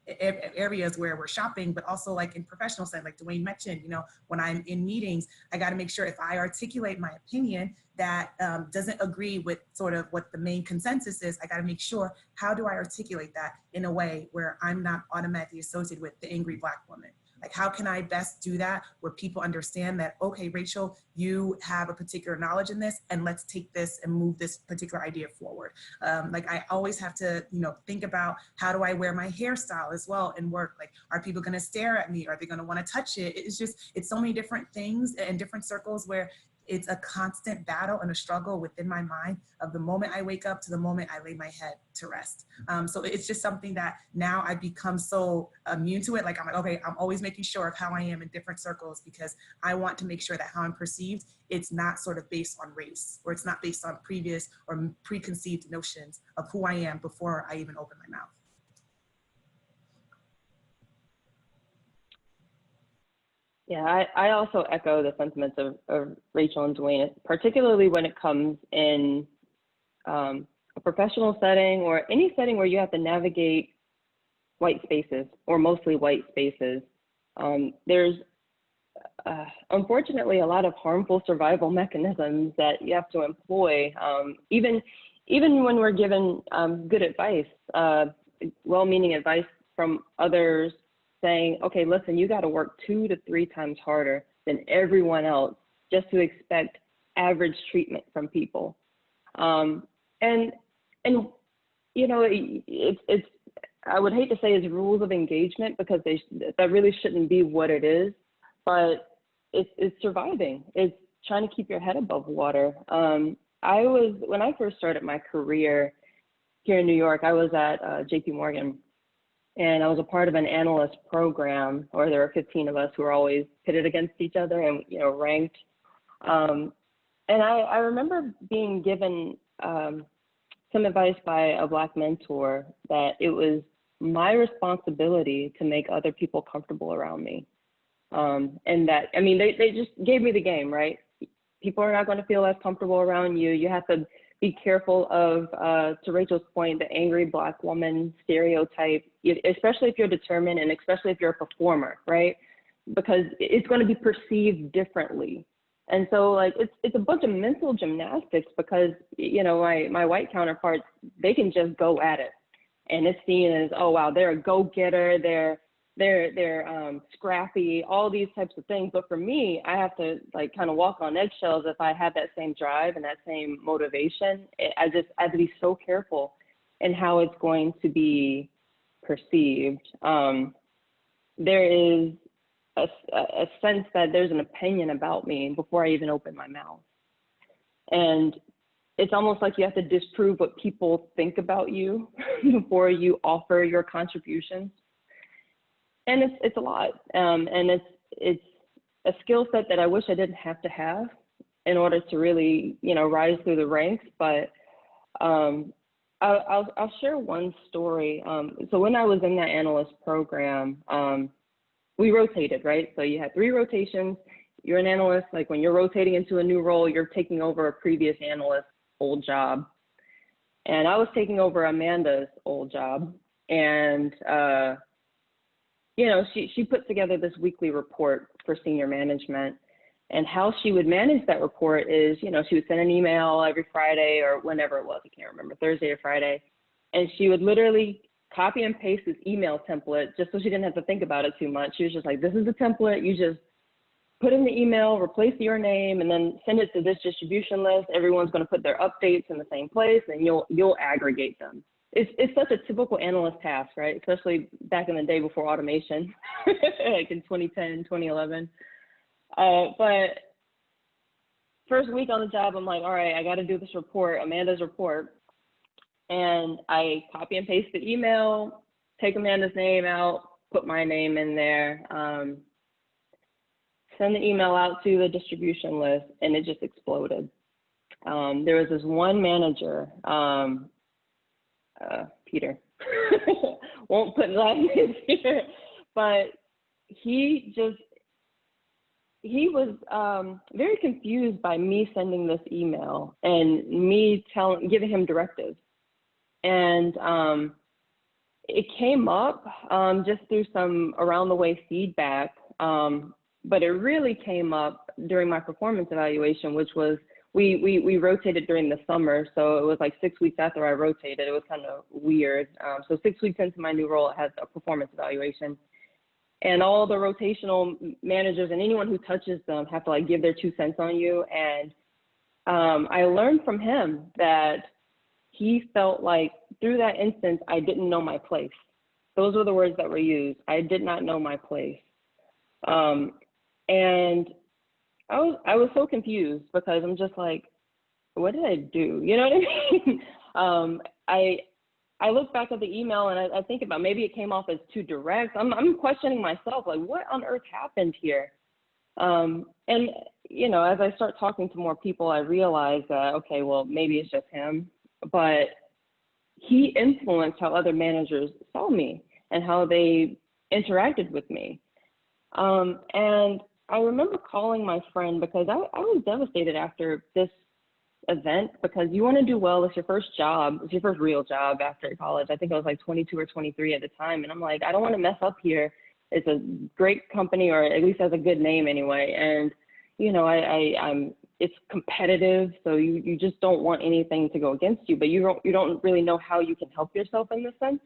areas where we're shopping, but also, like, in professional setting, like Dwayne mentioned, you know, when I'm in meetings, I got to make sure if I articulate my opinion that doesn't agree with sort of what the main consensus is, I got to make sure, how do I articulate that in a way where I'm not automatically associated with the angry Black woman? Like, how can I best do that where people understand that, okay, Rachel, you have a particular knowledge in this, and let's take this and move this particular idea forward. Like, I always have to, you know, think about, how do I wear my hairstyle as well in work? Like, are people going to stare at me? Are they going to want to touch it? It's so many different things and different circles where it's a constant battle and a struggle within my mind of the moment I wake up to the moment I lay my head to rest. So it's just something that now I've become so immune to it. Like, I'm like, okay, I'm always making sure of how I am in different circles, because I want to make sure that how I'm perceived, it's not sort of based on race, or it's not based on previous or preconceived notions of who I am before I even open my mouth. Yeah, I also echo the sentiments of Rachel and Dwayne, particularly when it comes in a professional setting or any setting where you have to navigate white spaces or mostly white spaces. There's unfortunately a lot of harmful survival mechanisms that you have to employ, even when we're given good advice, well-meaning advice from others saying, okay, listen, you got to work 2 to 3 times harder than everyone else just to expect average treatment from people. And you know, it's I would hate to say it's rules of engagement, because that really shouldn't be what it is, but it's surviving. It's trying to keep your head above water. When I first started my career here in New York, I was at JP Morgan, and I was a part of an analyst program, or there were 15 of us who were always pitted against each other and, you know, ranked. And I remember being given some advice by a Black mentor that it was my responsibility to make other people comfortable around me. And that, I mean, they just gave me the game, right? People are not going to feel as comfortable around you. You have to be careful of, to Rachel's point, the angry Black woman stereotype, especially if you're determined and especially if you're a performer, right? Because it's going to be perceived differently. And so, like, it's a bunch of mental gymnastics, because, you know, my white counterparts, they can just go at it, and it's seen as, oh wow, they're a go-getter, they're scrappy, all these types of things. But for me, I have to, like, kind of walk on eggshells if I have that same drive and that same motivation. I have to be so careful in how it's going to be perceived. There is a sense that there's an opinion about me before I even open my mouth. And it's almost like you have to disprove what people think about you before you offer your contributions. And it's a lot. And it's a skill set that I wish I didn't have to have in order to really, you know, rise through the ranks. But I'll share one story. So when I was in that analyst program, we rotated, right? So you had 3 rotations. You're an analyst. Like, when you're rotating into a new role, you're taking over a previous analyst's old job. And I was taking over Amanda's old job. And, you know, she put together this weekly report for senior management. And how she would manage that report is, you know, she would send an email every Friday or whenever it was, I can't remember, Thursday or Friday. And she would literally copy and paste this email template just so she didn't have to think about it too much. She was just like, this is the template. You just put in the email, replace your name, and then send it to this distribution list. Everyone's going to put their updates in the same place, and you'll aggregate them. It's such a typical analyst task, right? Especially back in the day before automation, like in 2010, 2011. But first week on the job, I'm like, all right, I got to do this report, Amanda's report. And I copy and paste the email, take Amanda's name out, put my name in there, send the email out to the distribution list, and it just exploded. There was this one manager, Peter, won't put last names here, but he was very confused by me sending this email and me giving him directives. And it came up just through some around the way feedback, but it really came up during my performance evaluation, which was, we rotated during the summer. So it was like 6 weeks after I rotated. It was kind of weird. So 6 weeks into my new role, it has a performance evaluation. And all the rotational managers and anyone who touches them have to, like, give their 2 cents on you. And I learned from him that he felt like through that instance, I didn't know my place. Those were the words that were used. I did not know my place. And I was so confused, because I'm just like, what did I do? You know what I mean? I look back at the email and I think about, maybe it came off as too direct. I'm questioning myself, like, what on earth happened here? And, you know, as I start talking to more people, I realize that, okay, well, maybe it's just him, but he influenced how other managers saw me and how they interacted with me. And I remember calling my friend because I was devastated after this event, because you want to do well. It's your first job. It's your first real job after college. I think I was like 22 or 23 at the time. And I'm like, I don't want to mess up here. It's a great company, or at least has a good name anyway. And, you know, I'm it's competitive. So you just don't want anything to go against you, but you don't really know how you can help yourself in this sense.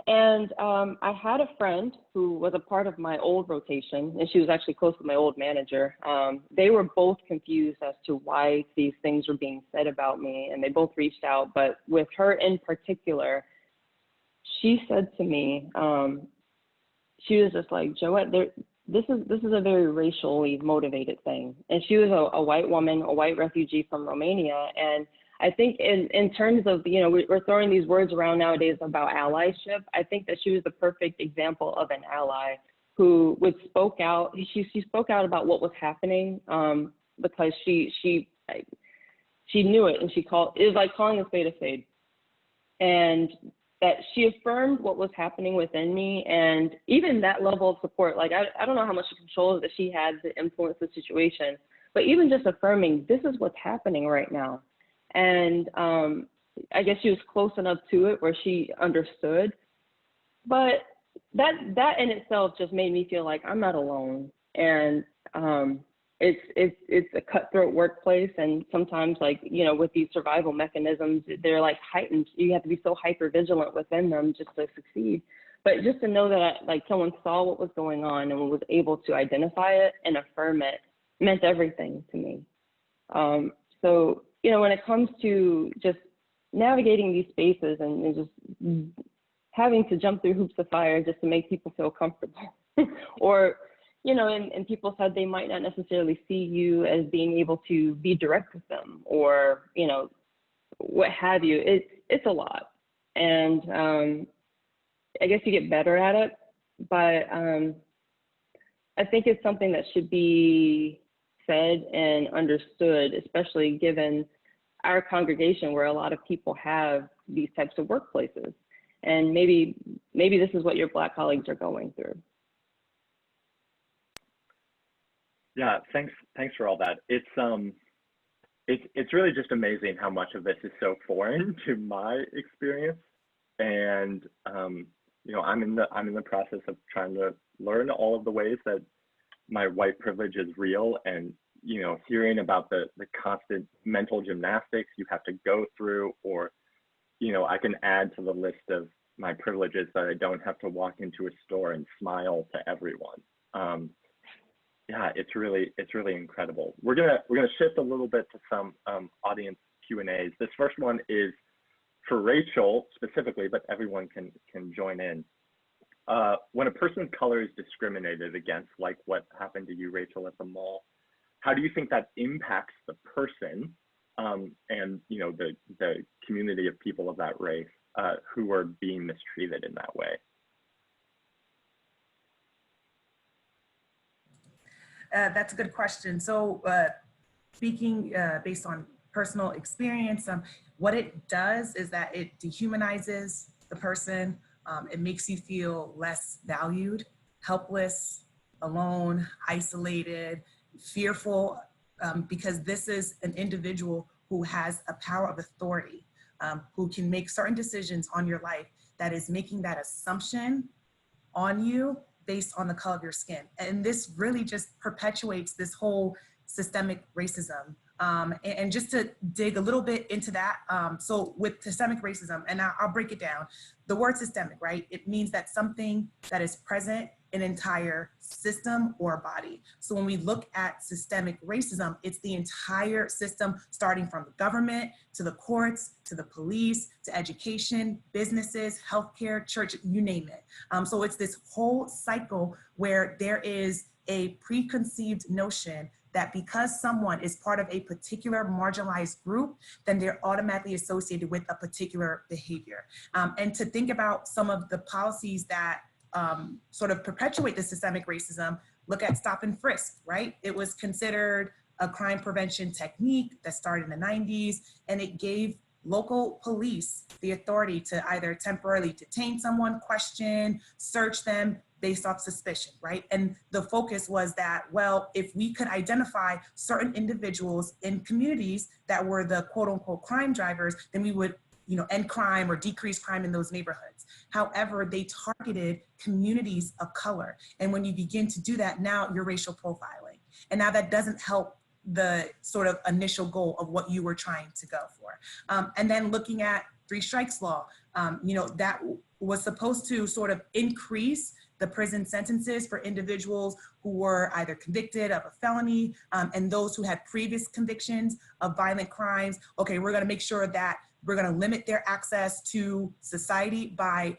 And I had a friend who was a part of my old rotation, and she was actually close to my old manager. They were both confused as to why these things were being said about me, and they both reached out. But with her in particular, she said to me, she was just like, Joette, this is a very racially motivated thing. And she was a white woman, a white refugee from Romania. And I think in terms of, you know, we're throwing these words around nowadays about allyship. I think that she was the perfect example of an ally who would spoke out. She spoke out about what was happening because she knew it, and it was like calling a spade, and that she affirmed what was happening within me. And even that level of support, like I don't know how much control that she had to influence the situation, but even just affirming, this is what's happening right now. And I guess she was close enough to it where she understood. But that in itself just made me feel like I'm not alone. And it's a cutthroat workplace. And sometimes, like, you know, with these survival mechanisms, they're like heightened. You have to be so hyper vigilant within them just to succeed. But just to know that like someone saw what was going on and was able to identify it and affirm it meant everything to me. So, you know, when it comes to just navigating these spaces and just having to jump through hoops of fire just to make people feel comfortable, or, you know, and people said they might not necessarily see you as being able to be direct with them, or, you know, what have you. It's a lot. And I guess you get better at it, but I think it's something that should be said and understood, especially given our congregation where a lot of people have these types of workplaces. And maybe this is what your Black colleagues are going through. Yeah, thanks for all that. It's really just amazing how much of this is so foreign to my experience. And you know, I'm in the process of trying to learn all of the ways that my white privilege is real, and, you know, hearing about the constant mental gymnastics you have to go through, or, you know, I can add to the list of my privileges that I don't have to walk into a store and smile to everyone. Yeah, it's really incredible. We're gonna shift a little bit to some audience Q&As. This first one is for Rachel specifically, but everyone can join in. When a person of color is discriminated against, like what happened to you, Rachel, at the mall, how do you think that impacts the person and, you know, the community of people of that race who are being mistreated in that way? That's a good question. So speaking based on personal experience, what it does is that it dehumanizes the person. It makes you feel less valued, helpless, alone, isolated, fearful, because this is an individual who has a power of authority, who can make certain decisions on your life that is making that assumption on you based on the color of your skin. And this really just perpetuates this whole systemic racism. And just to dig a little bit into that, so with systemic racism, and I'll break it down, the word systemic, right? It means that something that is present in an entire system or body. So when we look at systemic racism, it's the entire system, starting from the government, to the courts, to the police, to education, businesses, healthcare, church, you name it. So it's this whole cycle where there is a preconceived notion that because someone is part of a particular marginalized group, then they're automatically associated with a particular behavior. And to think about some of the policies that sort of perpetuate the systemic racism, look at stop and frisk, right? It was considered a crime prevention technique that started in the 90s, and it gave local police the authority to either temporarily detain someone, question, search them based off suspicion, right? And the focus was that, well, if we could identify certain individuals in communities that were the quote unquote crime drivers, then we would, end crime or decrease crime in those neighborhoods. However, they targeted communities of color. And when you begin to do that, now you're racial profiling. And now that doesn't help the sort of initial goal of what you were trying to go for. And then looking at three strikes law, that was supposed to sort of increase the prison sentences for individuals who were either convicted of a felony and those who had previous convictions of violent crimes. Okay, we're gonna make sure that we're gonna limit their access to society by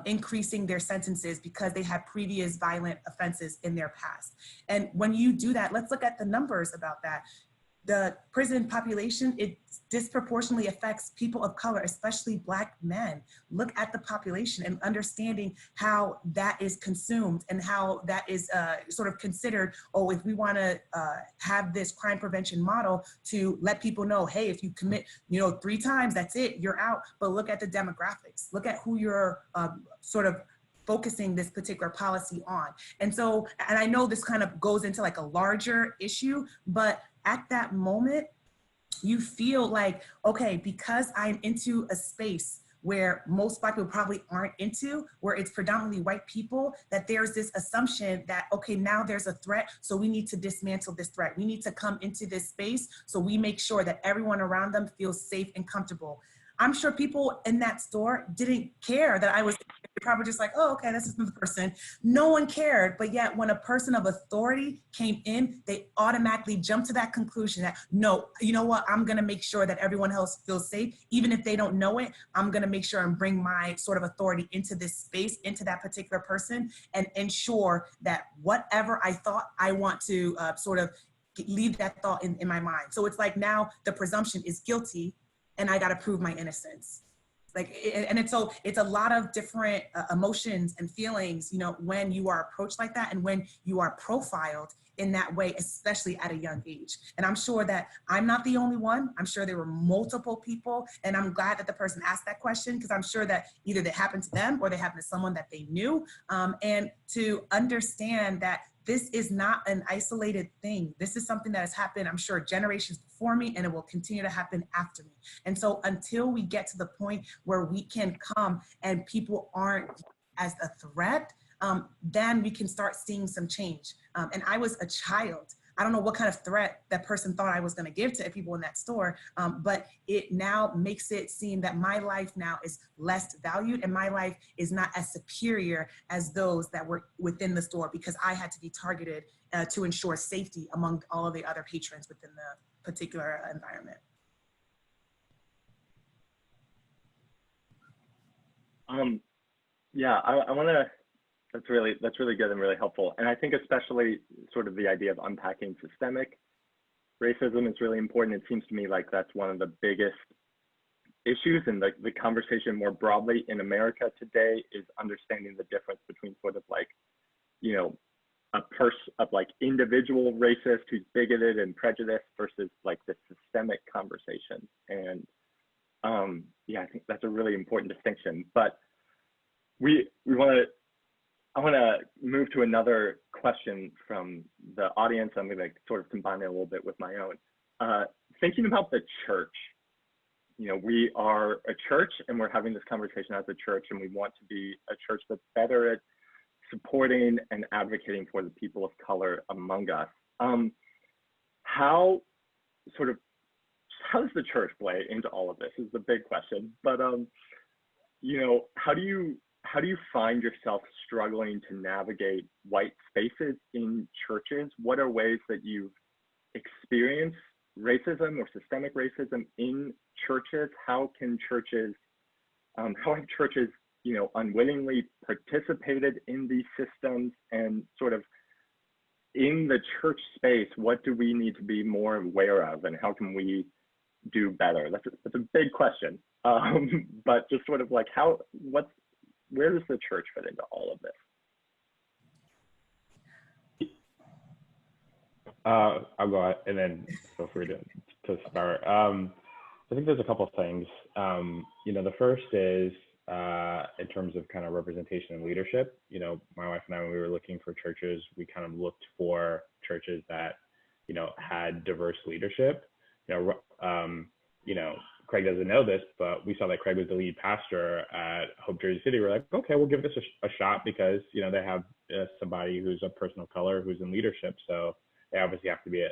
increasing their sentences because they had previous violent offenses in their past. And when you do that, let's look at the numbers about that. The prison population, it disproportionately affects people of color, especially Black men. Look at the population and understanding how that is consumed and how that is sort of considered, oh, if we wanna have this crime prevention model to let people know, hey, if you commit 3 times, that's it, you're out. But look at the demographics. Look at who you're sort of focusing this particular policy on. And so, and I know this kind of goes into like a larger issue, but at that moment, you feel like, okay, because I'm into a space where most Black people probably aren't into, where it's predominantly white people, that there's this assumption that, okay, now there's a threat, so we need to dismantle this threat. We need to come into this space so we make sure that everyone around them feels safe and comfortable. I'm sure people in that store didn't care that I was probably just like, oh, okay, that's just another person. No one cared, but yet when a person of authority came in, they automatically jumped to that conclusion that, no, you know what, I'm gonna make sure that everyone else feels safe. Even if they don't know it, I'm gonna make sure and bring my sort of authority into this space, into that particular person, and ensure that whatever I thought, I want to sort of leave that thought in my mind. So it's like now the presumption is guilty and I gotta prove my innocence. And it's a lot of different emotions and feelings, when you are approached like that and when you are profiled in that way, especially at a young age. And I'm sure that I'm not the only one. I'm sure there were multiple people, and I'm glad that the person asked that question because I'm sure that either that happened to them or they happened to someone that they knew. And to understand that this is not an isolated thing. This is something that has happened, I'm sure, generations before me, and it will continue to happen after me. And so until we get to the point where we can come and people aren't as a threat, then we can start seeing some change. And I was a child. I don't know what kind of threat that person thought I was going to give to people in that store, but it now makes it seem that my life now is less valued and my life is not as superior as those that were within the store because I had to be targeted to ensure safety among all of the other patrons within the particular environment. Yeah, I want to. That's really good and really helpful. And I think especially sort of the idea of unpacking systemic racism is really important. It seems to me like that's one of the biggest issues in the conversation more broadly in America today is understanding the difference between sort of like, individual racist who's bigoted and prejudiced versus like the systemic conversation. And yeah, I think that's a really important distinction. But I want to move to another question from the audience. I'm going to sort of combine it a little bit with my own. Thinking about the church, we are a church and we're having this conversation as a church, and we want to be a church that's better at supporting and advocating for the people of color among us. How does the church play into all of this is the big question. But, how do you find yourself struggling to navigate white spaces in churches? What are ways that you've experienced racism or systemic racism in churches? How have churches, unwittingly participated in these systems? And sort of in the church space, what do we need to be more aware of, and how can we do better? That's a big question, but just sort of like where does the church fit into all of this? I'll go ahead and then feel free to start. I think there's a couple of things. The first is in terms of kind of representation and leadership. My wife and I, when we were looking for churches, we kind of looked for churches that, had diverse leadership. Craig doesn't know this, but we saw that Craig was the lead pastor at Hope Jersey City. We're like, okay, we'll give this a shot because, they have somebody who's a person of color who's in leadership. So they obviously have to be,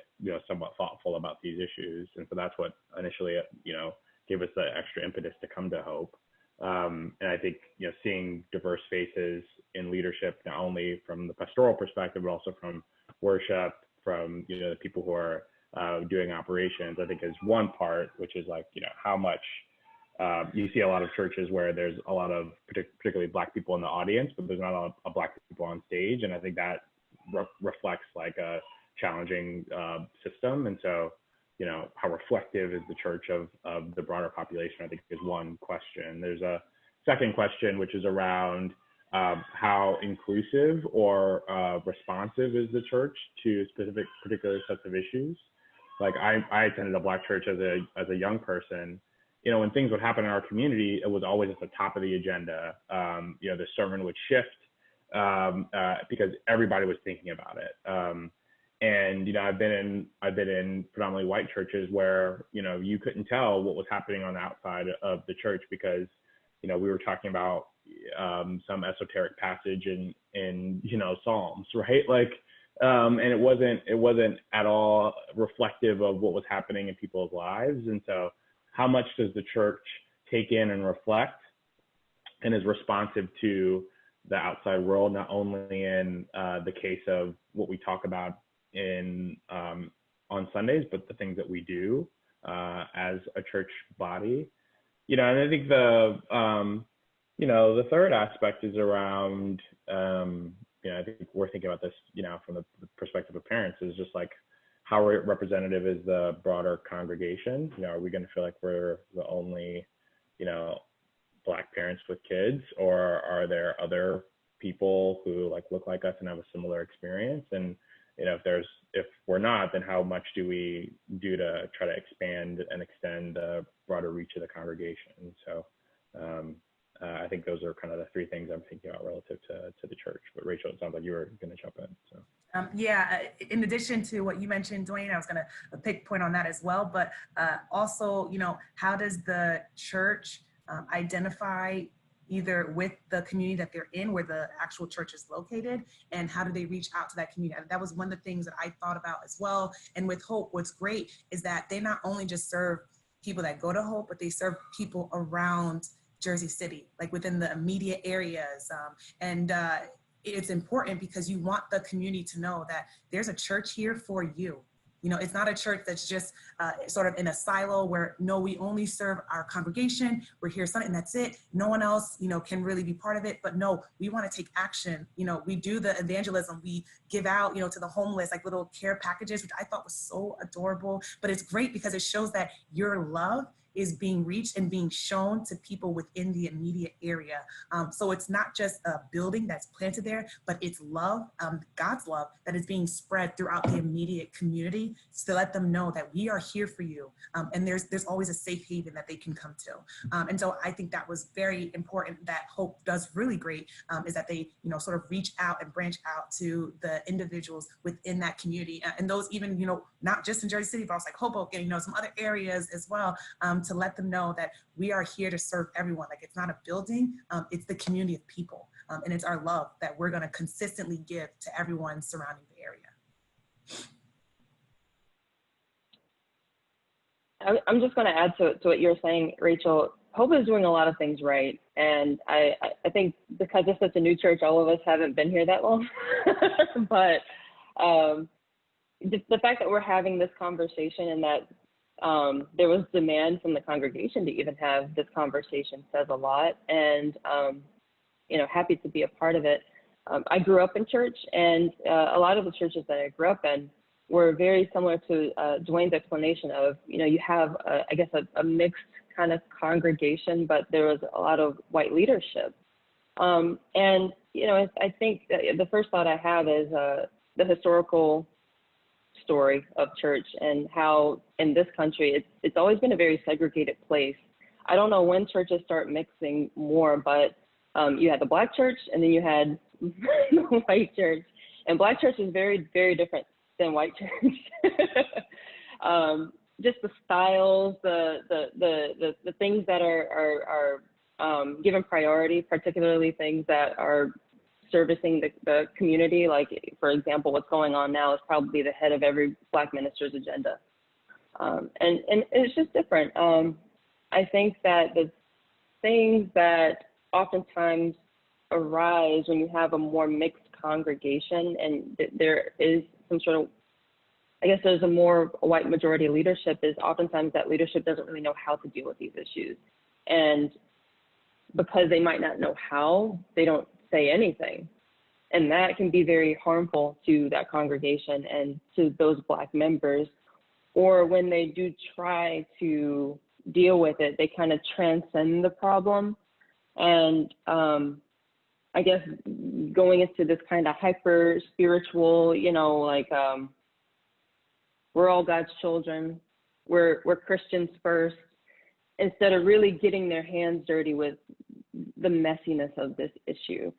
somewhat thoughtful about these issues. And so that's what initially, gave us the extra impetus to come to Hope. And I think, seeing diverse faces in leadership, not only from the pastoral perspective, but also from worship, from, the people who are doing operations, I think is one part, which is like, how much you see a lot of churches where there's a lot of particularly Black people in the audience, but there's not a lot of Black people on stage. And I think that reflects like a challenging system. And so, how reflective is the church of the broader population, I think is one question. There's a second question, which is around how inclusive or responsive is the church to particular sets of issues. Like I attended a Black church as a young person. When things would happen in our community, it was always at the top of the agenda. The sermon would shift because everybody was thinking about it. And I've been in predominantly white churches where you couldn't tell what was happening on the outside of the church because we were talking about some esoteric passage in Psalms, right? Like, and it wasn't at all reflective of what was happening in people's lives. And so, how much does the church take in and reflect, and is responsive to the outside world, not only in the case of what we talk about on Sundays, but the things that we do as a church body, and I think the third aspect is around, I think we're thinking about this, from the perspective of parents, is just like how representative is the broader congregation? Are we going to feel like we're the only, Black parents with kids, or are there other people who look like us and have a similar experience? And if we're not, then how much do we do to try to expand and extend the broader reach of the congregation? So I think those are kind of the three things I'm thinking about relative to the church. But Rachel, it sounds like you were going to jump in. So. In addition to what you mentioned, Dwayne, I was going to pick point on that as well. But also, how does the church identify either with the community that they're in, where the actual church is located, and how do they reach out to that community? That was one of the things that I thought about as well. And with Hope, what's great is that they not only just serve people that go to Hope, but they serve people around Jersey City, like within the immediate areas. It's important because you want the community to know that there's a church here for you. It's not a church that's just sort of in a silo where, no, we only serve our congregation. We're here Sunday and that's it. No one else, can really be part of it. But no, we want to take action. We do the evangelism. We give out, to the homeless, like little care packages, which I thought was so adorable. But it's great because it shows that your love is being reached and being shown to people within the immediate area. So it's not just a building that's planted there, but it's love, God's love, that is being spread throughout the immediate community to let them know that we are here for you. And there's always a safe haven that they can come to. And so I think that was very important that Hope does really great, is that they, sort of reach out and branch out to the individuals within that community. And those even, not just in Jersey City, but also like Hoboken, some other areas as well, to let them know that we are here to serve everyone. Like, it's not a building, it's the community of people. And it's our love that we're going to consistently give to everyone surrounding the area. I'm just going to add to what you're saying, Rachel. Hope is doing a lot of things right. And I think because it's such a new church, all of us haven't been here that long. But the fact that we're having this conversation and that there was demand from the congregation to even have this conversation says a lot. And, happy to be a part of it. I grew up in church, and a lot of the churches that I grew up in were very similar to Dwayne's explanation of, you have, a mixed kind of congregation, but there was a lot of white leadership. I think the first thought I have is the historical story of church and how in this country it's always been a very segregated place. I don't know when churches start mixing more, but you had the Black church and then you had the white church, and Black church is very, very different than white church. Just the styles, the things that are given priority, particularly things that are servicing the community. Like, for example, what's going on now is probably the head of every Black minister's agenda. And it's just different. I think that the things that oftentimes arise when you have a more mixed congregation and there is some sort of, I guess there's a white majority leadership, is oftentimes that leadership doesn't really know how to deal with these issues. And because they might not know how, they don't say anything. And that can be very harmful to that congregation and to those Black members. Or when they do try to deal with it, they kind of transcend the problem. And I guess going into this kind of hyper spiritual, we're all God's children, we're Christians first, instead of really getting their hands dirty with the messiness of this issue.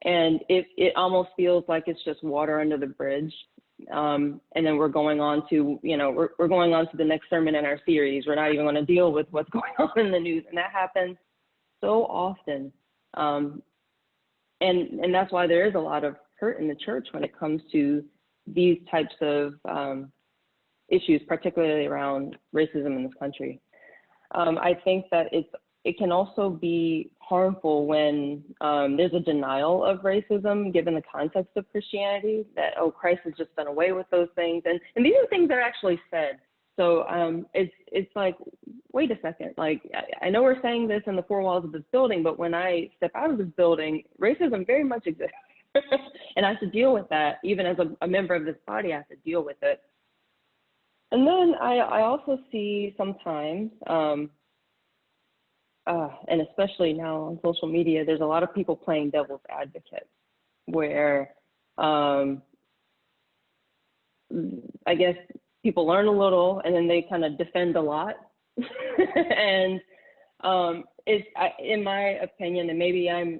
And it almost feels like it's just water under the bridge. And then we're going on to, we're going on to the next sermon in our series. We're not even going to deal with what's going on in the news. And that happens so often. And that's why there is a lot of hurt in the church when it comes to these types of issues, particularly around racism in this country. I think that it can also be harmful when there's a denial of racism, given the context of Christianity, that, oh, Christ has just done away with those things. And these are things that are actually said. So it's like, wait a second, like, I know we're saying this in the four walls of this building, but when I step out of this building, racism very much exists. And I have to deal with that. Even as a member of this body, I have to deal with it. And then I also see sometimes, and especially now on social media, there's a lot of people playing devil's advocate, where I guess people learn a little and then they kind of defend a lot. And it's, in my opinion, and maybe I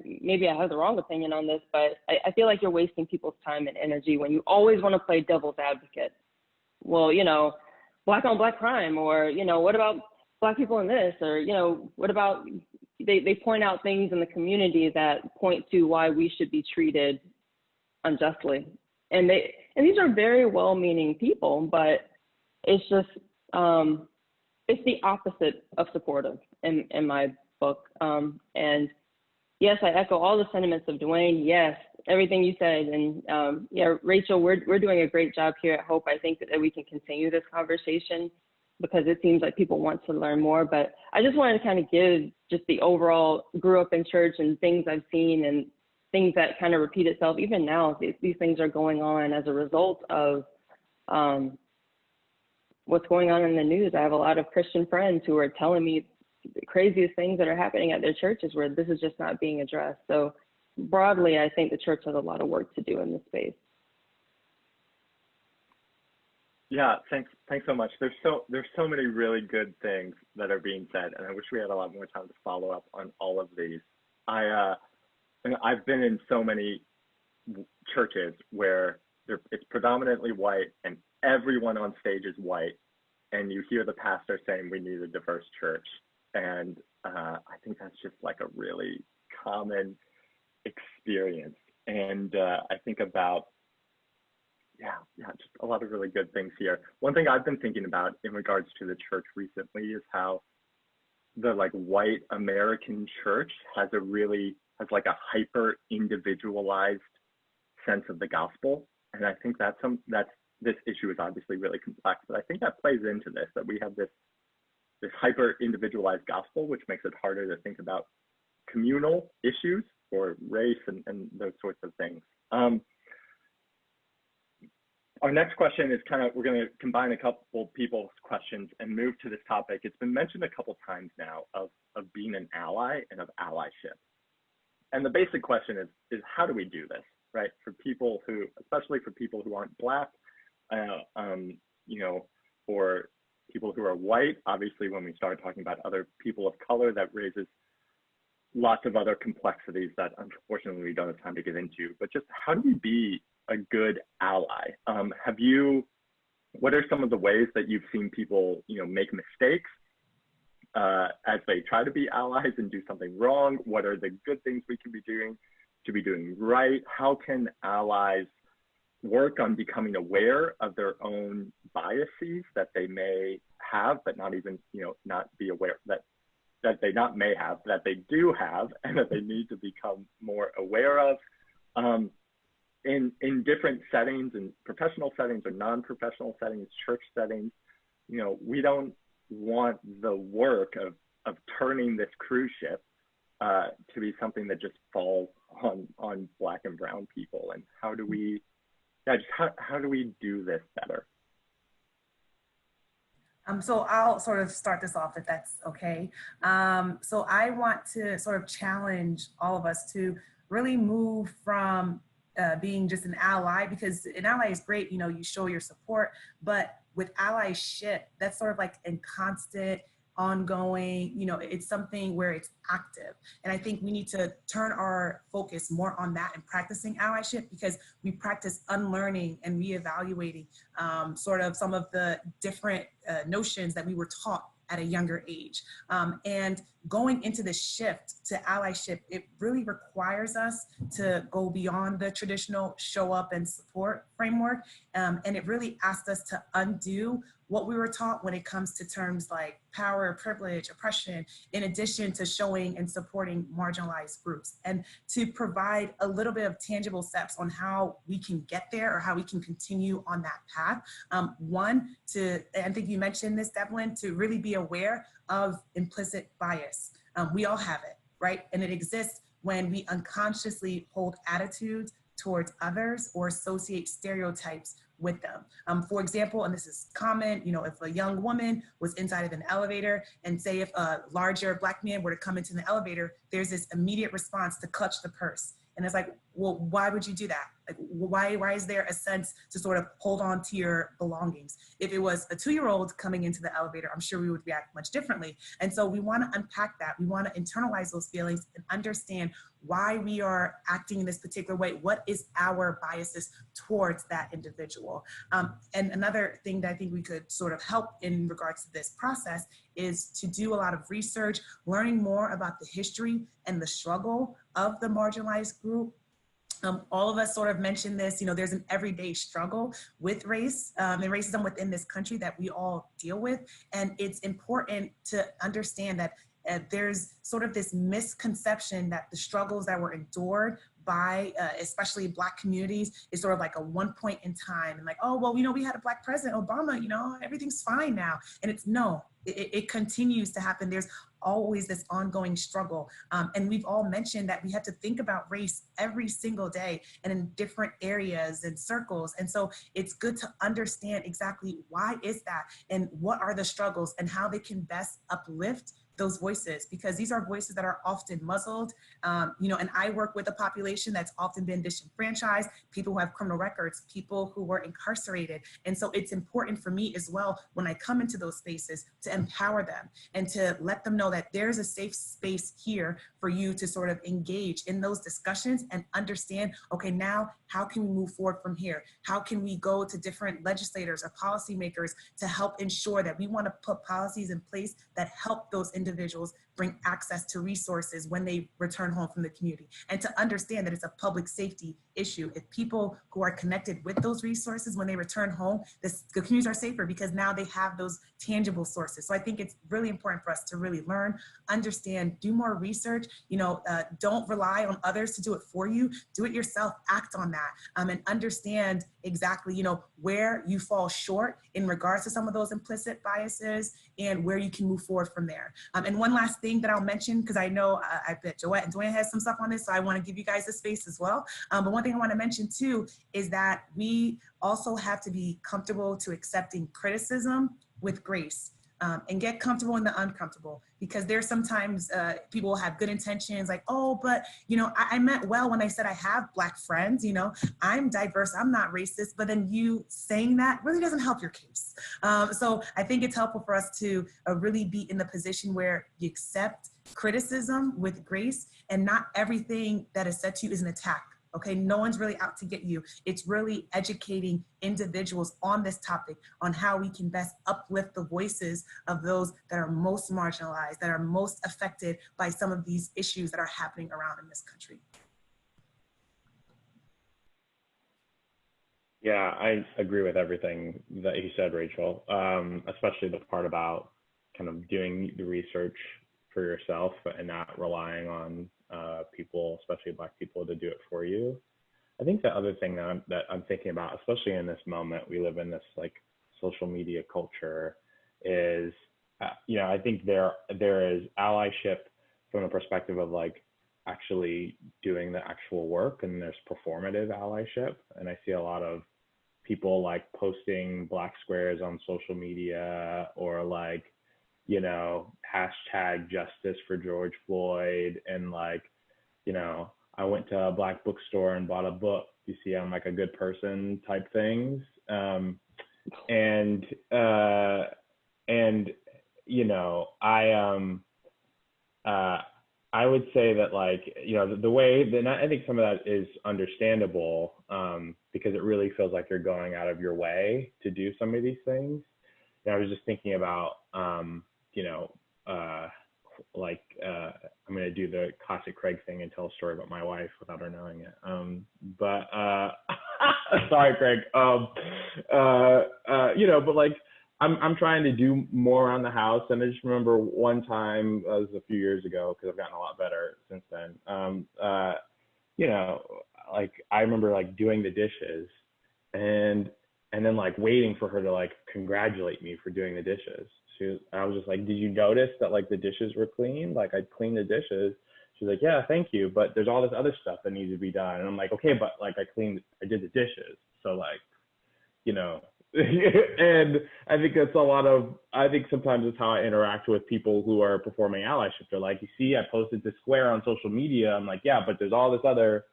have the wrong opinion on this, but I feel like you're wasting people's time and energy when you always want to play devil's advocate. Well, Black on Black crime, or, what about Black people in this, or, what about, they point out things in the community that point to why we should be treated unjustly. And these are very well-meaning people, but it's just, it's the opposite of supportive in my book. And yes, I echo all the sentiments of Dwayne. Yes, everything you said. And yeah, Rachel, we're doing a great job here at Hope. I think that we can continue this conversation because it seems like people want to learn more. But I just wanted to kind of give just the overall, grew up in church and things I've seen and things that kind of repeat itself. Even now, these things are going on as a result of what's going on in the news. I have a lot of Christian friends who are telling me the craziest things that are happening at their churches where this is just not being addressed. So broadly, I think the church has a lot of work to do in this space. Yeah, thanks so much. There's so many really good things that are being said, and I wish we had a lot more time to follow up on all of these. I've been in so many churches where it's predominantly white and everyone on stage is white, and you hear the pastor saying we need a diverse church. And I think that's just like a really common experience. And I think about, just a lot of really good things here. One thing I've been thinking about in regards to the church recently is how the white American church has like a hyper individualized sense of the gospel. And I think this issue is obviously really complex, but I think that plays into this, that we have this hyper individualized gospel, which makes it harder to think about communal issues or race and those sorts of things. Our next question is we're going to combine a couple people's questions and move to this topic. It's been mentioned a couple times now of being an ally and of allyship. And the basic question is how do we do this, right? For people especially for people who aren't Black, you know, for people who are white, obviously when we start talking about other people of color, that raises lots of other complexities that unfortunately we don't have time to get into. But just how do we be a good ally? What are some of the ways that you've seen people, you know, make mistakes as they try to be allies and do something wrong? What are the good things we can be doing to be doing right? How can allies work on becoming aware of their own biases that they may have, but not even, you know, not be aware that they not may have, that they do have, and that they need to become more aware of in different settings, in professional settings or non-professional settings, church settings. You know, we don't want the work of turning this cruise ship to be something that just falls on Black and brown people. And how do we, how do we do this better? So I'll sort of start this off if that's okay. So I want to sort of challenge all of us to really move from being just an ally, because an ally is great, you know, you show your support, but with allyship, that's sort of like in constant, ongoing, you know, it's something where it's active. And I think we need to turn our focus more on that and practicing allyship, because we practice unlearning and reevaluating sort of some of the different notions that we were taught at a younger age. And going into this shift to allyship, it really requires us to go beyond the traditional show up and support framework. And it really asks us to undo what we were taught when it comes to terms like power, privilege, oppression, in addition to showing and supporting marginalized groups, and to provide a little bit of tangible steps on how we can get there or how we can continue on that path. One, I think you mentioned this, Devlin, to really be aware of implicit bias. We all have it, right? And it exists when we unconsciously hold attitudes towards others or associate stereotypes with them. For example, and this is common, you know, if a young woman was inside of an elevator and say if a larger Black man were to come into the elevator, there's this immediate response to clutch the purse. And it's like, well, why would you do that? Like, why is there a sense to sort of hold on to your belongings? If it was a 2-year-old coming into the elevator, I'm sure we would react much differently. And so we want to unpack that. We want to internalize those feelings and understand why we are acting in this particular way. What is our biases towards that individual? And another thing that I think we could sort of help in regards to this process is to do a lot of research, learning more about the history and the struggle of the marginalized group. All of us sort of mentioned this, you know, there's an everyday struggle with race and racism within this country that we all deal with. And it's important to understand that there's sort of this misconception that the struggles that were endured by especially Black communities is sort of like a one point in time, and like, oh, well, you know, we had a Black president, Obama, you know, everything's fine now. And it's no, it continues to happen. There's always this ongoing struggle. And we've all mentioned that we have to think about race every single day and in different areas and circles. And so it's good to understand exactly why is that and what are the struggles and how they can best uplift those voices, because these are voices that are often muzzled, you know, and I work with a population that's often been disenfranchised, people who have criminal records, people who were incarcerated. And so it's important for me as well, when I come into those spaces, to empower them and to let them know that there's a safe space here for you to sort of engage in those discussions and understand, okay, now how can we move forward from here? How can we go to different legislators or policymakers to help ensure that we want to put policies in place that help those individuals bring access to resources when they return home from the community, and to understand that it's a public safety issue. If people who are connected with those resources, when they return home, the communities are safer because now they have those tangible sources. So I think it's really important for us to really learn, understand, do more research, you know, don't rely on others to do it for you, do it yourself, act on that, and understand exactly, you know, where you fall short in regards to some of those implicit biases and where you can move forward from there. And one last thing that I'll mention, because I know I bet Joette and Dwayne has some stuff on this, so I want to give you guys the space as well. But one thing I want to mention too is that we also have to be comfortable to accepting criticism with grace. and get comfortable in the uncomfortable, because there's sometimes people have good intentions, like, oh, but I meant well when I said I have Black friends, I'm diverse, I'm not racist, but then you saying that really doesn't help your case. So I think it's helpful for us to really be in the position where you accept criticism with grace, and not everything that is said to you is an attack. Okay, no one's really out to get you. It's really educating individuals on this topic, on how we can best uplift the voices of those that are most marginalized, that are most affected by some of these issues that are happening around in this country. Yeah, I agree with everything that you said, Rachel, especially the part about kind of doing the research for yourself and not relying on people, especially Black people, to do it for you. I think the other thing that I'm thinking about, especially in this moment, we live in this like social media culture, is, I think there is allyship from the perspective of like actually doing the actual work, and there's performative allyship. And I see a lot of people like posting Black squares on social media, or like, hashtag justice for George Floyd, and like, I went to a Black bookstore and bought a book. You see, I'm like a good person type things. I would say that like, the way that I think some of that is understandable, because it really feels like you're going out of your way to do some of these things. And I was just thinking about, I'm going to do the classic Craig thing and tell a story about my wife without her knowing it. Sorry, Craig. But like, I'm trying to do more around the house. And I just remember one time, it was a few years ago, because I've gotten a lot better since then. Like I remember like doing the dishes and then like waiting for her to like congratulate me for doing the dishes. I was just like, did you notice that like the dishes were clean? Like I'd clean the dishes. She's like, yeah, thank you. But there's all this other stuff that needs to be done. And I'm like, okay, but like I did the dishes. So like, and I think I think sometimes it's how I interact with people who are performing allyship. They're like, you see, I posted this square on social media. I'm like, yeah, but there's all this other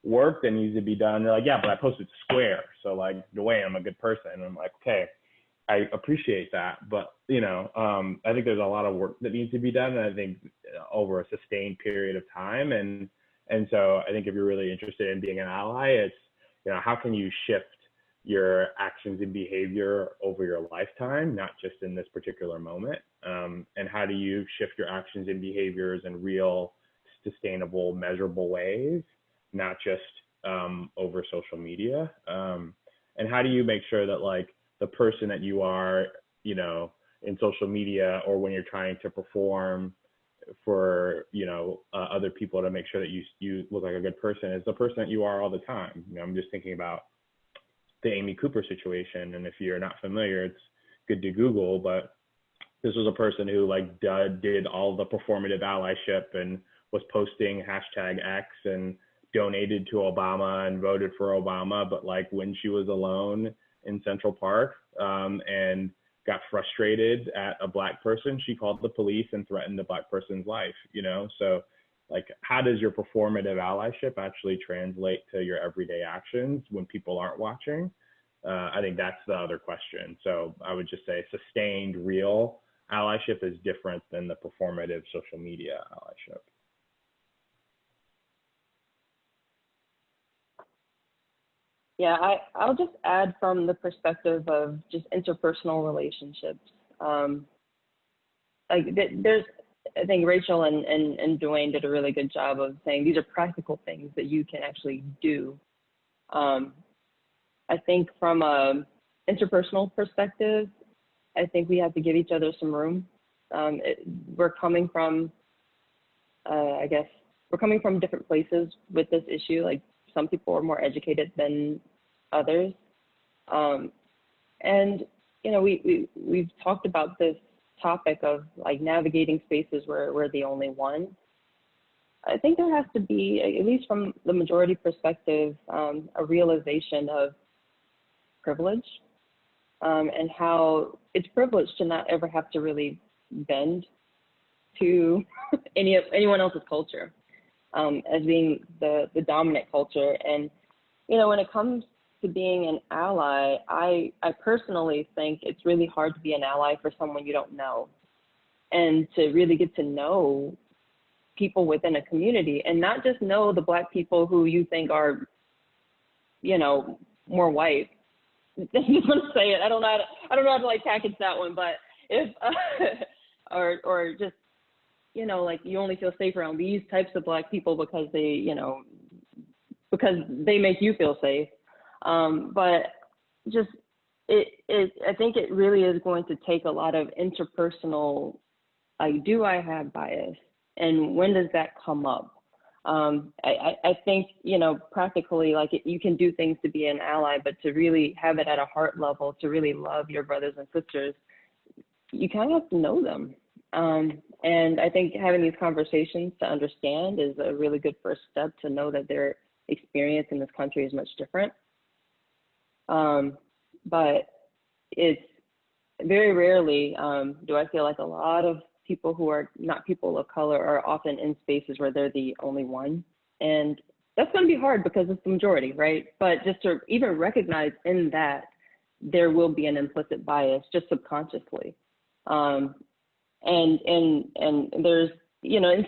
work that needs to be done. They're like, yeah, but I posted square. So like, the way I'm a good person. And I'm like, okay, I appreciate that, but I think there's a lot of work that needs to be done, and I think over a sustained period of time. And so I think if you're really interested in being an ally, it's how can you shift your actions and behavior over your lifetime, not just in this particular moment, and how do you shift your actions and behaviors in real, sustainable, measurable ways, not just over social media, and how do you make sure that like the person that you are, in social media, or when you're trying to perform for, other people to make sure that you look like a good person, is the person that you are all the time. I'm just thinking about the Amy Cooper situation. And if you're not familiar, it's good to Google, but this was a person who like did all the performative allyship and was posting hashtag X and donated to Obama and voted for Obama. But like when she was alone in Central Park and got frustrated at a Black person, she called the police and threatened the Black person's life, So like, how does your performative allyship actually translate to your everyday actions when people aren't watching? I think that's the other question. So I would just say sustained, real allyship is different than the performative social media allyship. Yeah, I'll just add from the perspective of just interpersonal relationships. I think Rachel and Dwayne did a really good job of saying these are practical things that you can actually do. I think from a interpersonal perspective, I think we have to give each other some room. We're coming from, we're coming from different places with this issue. Like, some people are more educated than others. And, we've talked about this topic of like navigating spaces where we're the only one. I think there has to be, at least from the majority perspective, a realization of privilege. and how it's privileged to not ever have to really bend to anyone else's culture, as being the dominant culture. And, you know, when it comes to being an ally, I personally think it's really hard to be an ally for someone you don't know, and to really get to know people within a community, and not just know the Black people who you think are, you know, more white. I just want to say it. I don't know how to like package that one, but if or just, you know, like you only feel safe around these types of Black people because they, you know, because they make you feel safe. But just I think it really is going to take a lot of interpersonal, like, do I have bias? And when does that come up? I think, you know, practically, like, you can do things to be an ally, but to really have it at a heart level, to really love your brothers and sisters, you kind of have to know them. And I think having these conversations to understand is a really good first step, to know that their experience in this country is much different. But it's very rarely do I feel like a lot of people who are not people of color are often in spaces where they're the only one. And that's going to be hard because it's the majority, right? But just to even recognize in that there will be an implicit bias just subconsciously. And there's, you know, and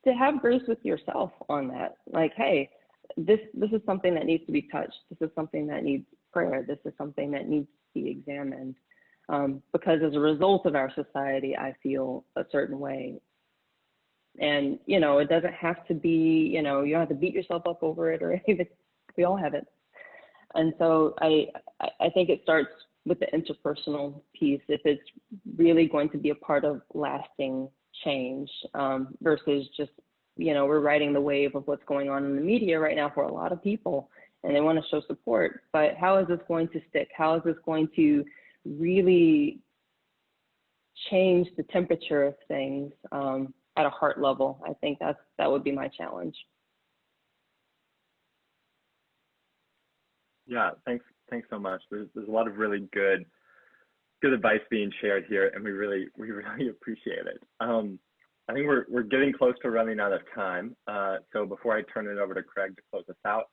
to have grace with yourself on that. Like, hey, this is something that needs to be touched. This is something that needs prayer. This is something that needs to be examined. Because as a result of our society, I feel a certain way. And, you know, it doesn't have to be, you know, you don't have to beat yourself up over it or anything. We all have it. And so I think it starts with the interpersonal piece, if it's really going to be a part of lasting change, versus just, you know, we're riding the wave of what's going on in the media right now for a lot of people, and they want to show support. But how is this going to stick? How is this going to really change the temperature of things at a heart level? I think that would be my challenge. Yeah, thanks so much. There's a lot of really good advice being shared here, and we really appreciate it. I think we're getting close to running out of time. So before I turn it over to Craig to close us out,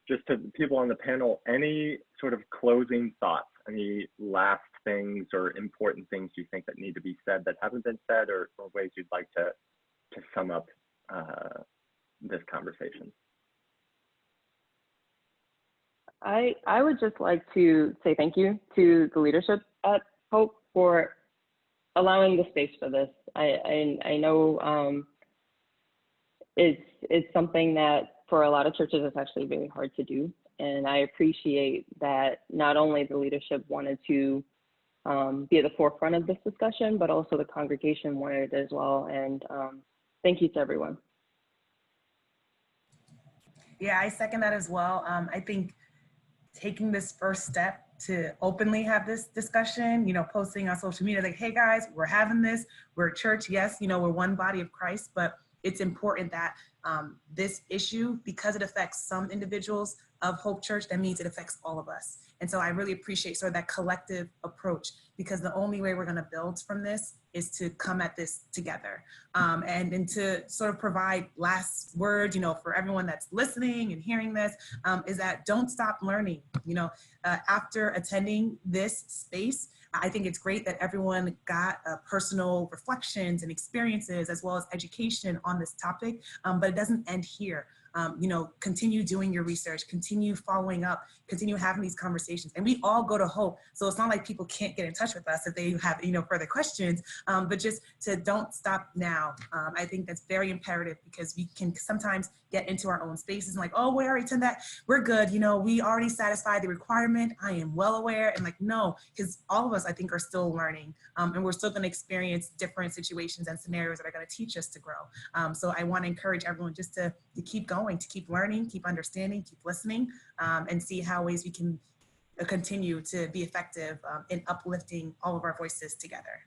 just to people on the panel, any sort of closing thoughts, any last things or important things you think that need to be said that haven't been said, or ways you'd like to sum up this conversation? I would just like to say thank you to the leadership at Hope for allowing the space for this. I know it's something that for a lot of churches it's actually very hard to do, and I appreciate that not only the leadership wanted to be at the forefront of this discussion, but also the congregation wanted it as well. And thank you to everyone. Yeah, I second that as well. I think taking this first step to openly have this discussion, you know, posting on social media, like, hey guys, we're having this, we're a church, yes, you know, we're one body of Christ, but it's important that this issue, because it affects some individuals of Hope Church, that means it affects all of us. And so I really appreciate sort of that collective approach, because the only way we're going to build from this is to come at this together, and to sort of provide last word, you know, for everyone that's listening and hearing this, is that don't stop learning. You know, after attending this space, I think it's great that everyone got personal reflections and experiences as well as education on this topic, but it doesn't end here. You know, continue doing your research, continue following up, continue having these conversations. And we all go to Hope, so it's not like people can't get in touch with us if they have, you know, further questions, but just to don't stop now. I think that's very imperative, because we can sometimes get into our own spaces and like, oh, we already did that, we're good, you know, we already satisfied the requirement, I am well aware. And like, no, because all of us, I think, are still learning, and we're still going to experience different situations and scenarios that are going to teach us to grow. So I want to encourage everyone just to keep going, to keep learning, keep understanding, keep listening, and see how ways we can continue to be effective in uplifting all of our voices together.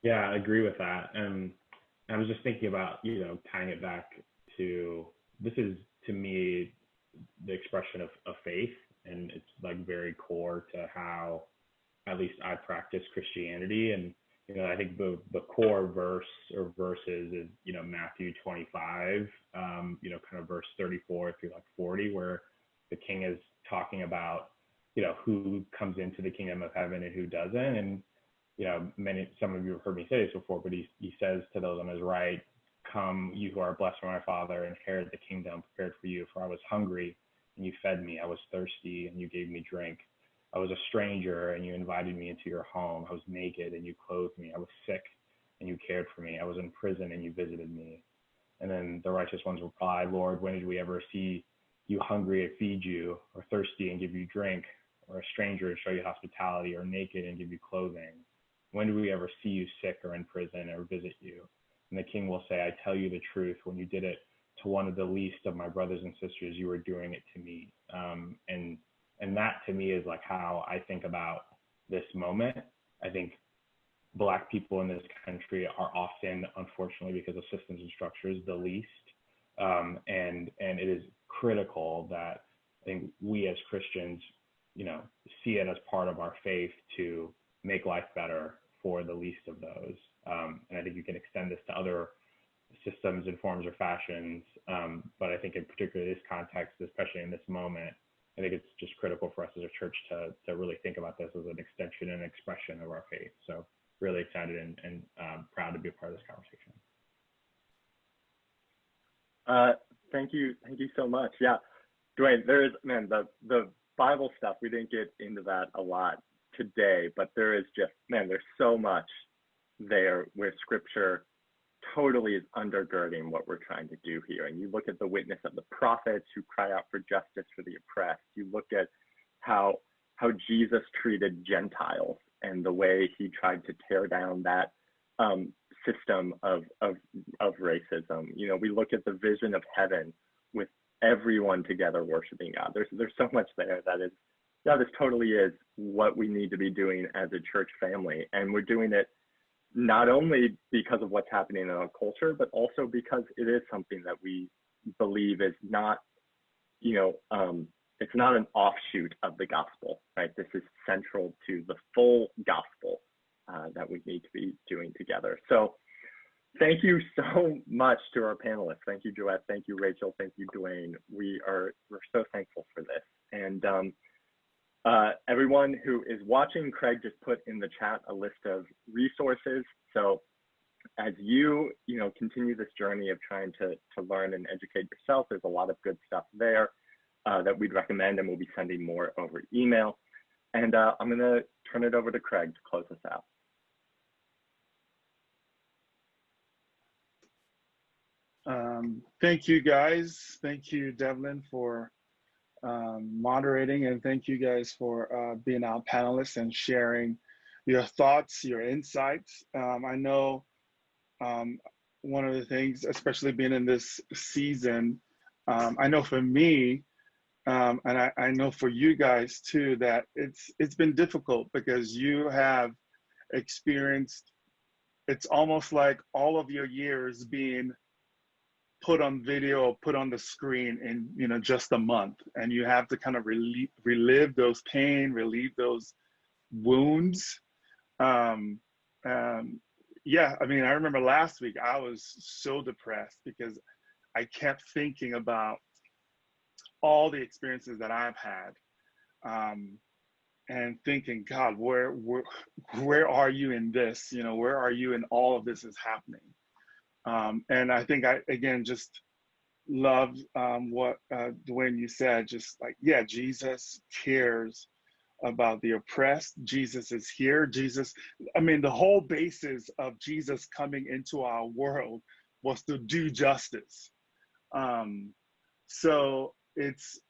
Yeah, I agree with that. And I was just thinking about, you know, tying it back to, this is, to me, the expression of faith, and it's like very core to how at least I practice Christianity. And I think the core verse or verses is Matthew 25, kind of verse 34 through like 40, where the king is talking about who comes into the kingdom of heaven and who doesn't. And some of you have heard me say this before, but he says to those on his right, "Come, you who are blessed by my Father, inherit the kingdom prepared for you. For I was hungry, and you fed me. I was thirsty, and you gave me drink. I was a stranger, and you invited me into your home. I was naked, and you clothed me. I was sick, and you cared for me. I was in prison, and you visited me." And then the righteous ones reply, "Lord, when did we ever see you hungry and feed you, or thirsty and give you drink, or a stranger and show you hospitality, or naked and give you clothing? When do we ever see you sick or in prison or visit you?" And the king will say, "I tell you the truth, when you did it to one of the least of my brothers and sisters, you were doing it to me." And that to me is like how I think about this moment. I think Black people in this country are often, unfortunately, because of systems and structures, the least. And it is critical that I think we as Christians, see it as part of our faith to make life better for the least of those. And I think you can extend this to other systems and forms or fashions. But I think in particular this context, especially in this moment, I think it's just critical for us as a church to really think about this as an extension and expression of our faith. So really excited and proud to be a part of this conversation. Thank you so much. Yeah, Dwayne, there is, man, the Bible stuff, we didn't get into that a lot today, but there is just, man, there's so much there where scripture totally is undergirding what we're trying to do here. And you look at the witness of the prophets who cry out for justice for the oppressed. You look at how Jesus treated Gentiles and the way he tried to tear down that system of racism. We look at the vision of heaven with everyone together worshiping God. There's so much there that is, yeah, this totally is what we need to be doing as a church family. And we're doing it not only because of what's happening in our culture, but also because it is something that we believe is not, it's not an offshoot of the gospel, right? This is central to the full gospel that we need to be doing together. So thank you so much to our panelists. Thank you, Joette. Thank you, Rachel. Thank you, Dwayne. We're so thankful for this. And everyone who is watching, Craig just put in the chat a list of resources. So as you continue this journey of trying to learn and educate yourself, there's a lot of good stuff there that we'd recommend, and we'll be sending more over email. And I'm going to turn it over to Craig to close us out. Thank you, guys. Thank you, Devlin, for moderating, and thank you guys for being our panelists and sharing your thoughts, your insights. I know one of the things, especially being in this season, I know for me, and I know for you guys too, that it's been difficult because you have experienced, it's almost like all of your years being put on video or put on the screen in just a month, and you have to kind of relive those pain, relieve those wounds. Yeah, I mean, I remember last week I was so depressed because I kept thinking about all the experiences that I've had, and thinking, God, where are you in this? Where are you in all of this is happening? And I think I, again, just loved what Dwayne, you said, just like, yeah, Jesus cares about the oppressed. Jesus is here. I mean, the whole basis of Jesus coming into our world was to do justice. So it's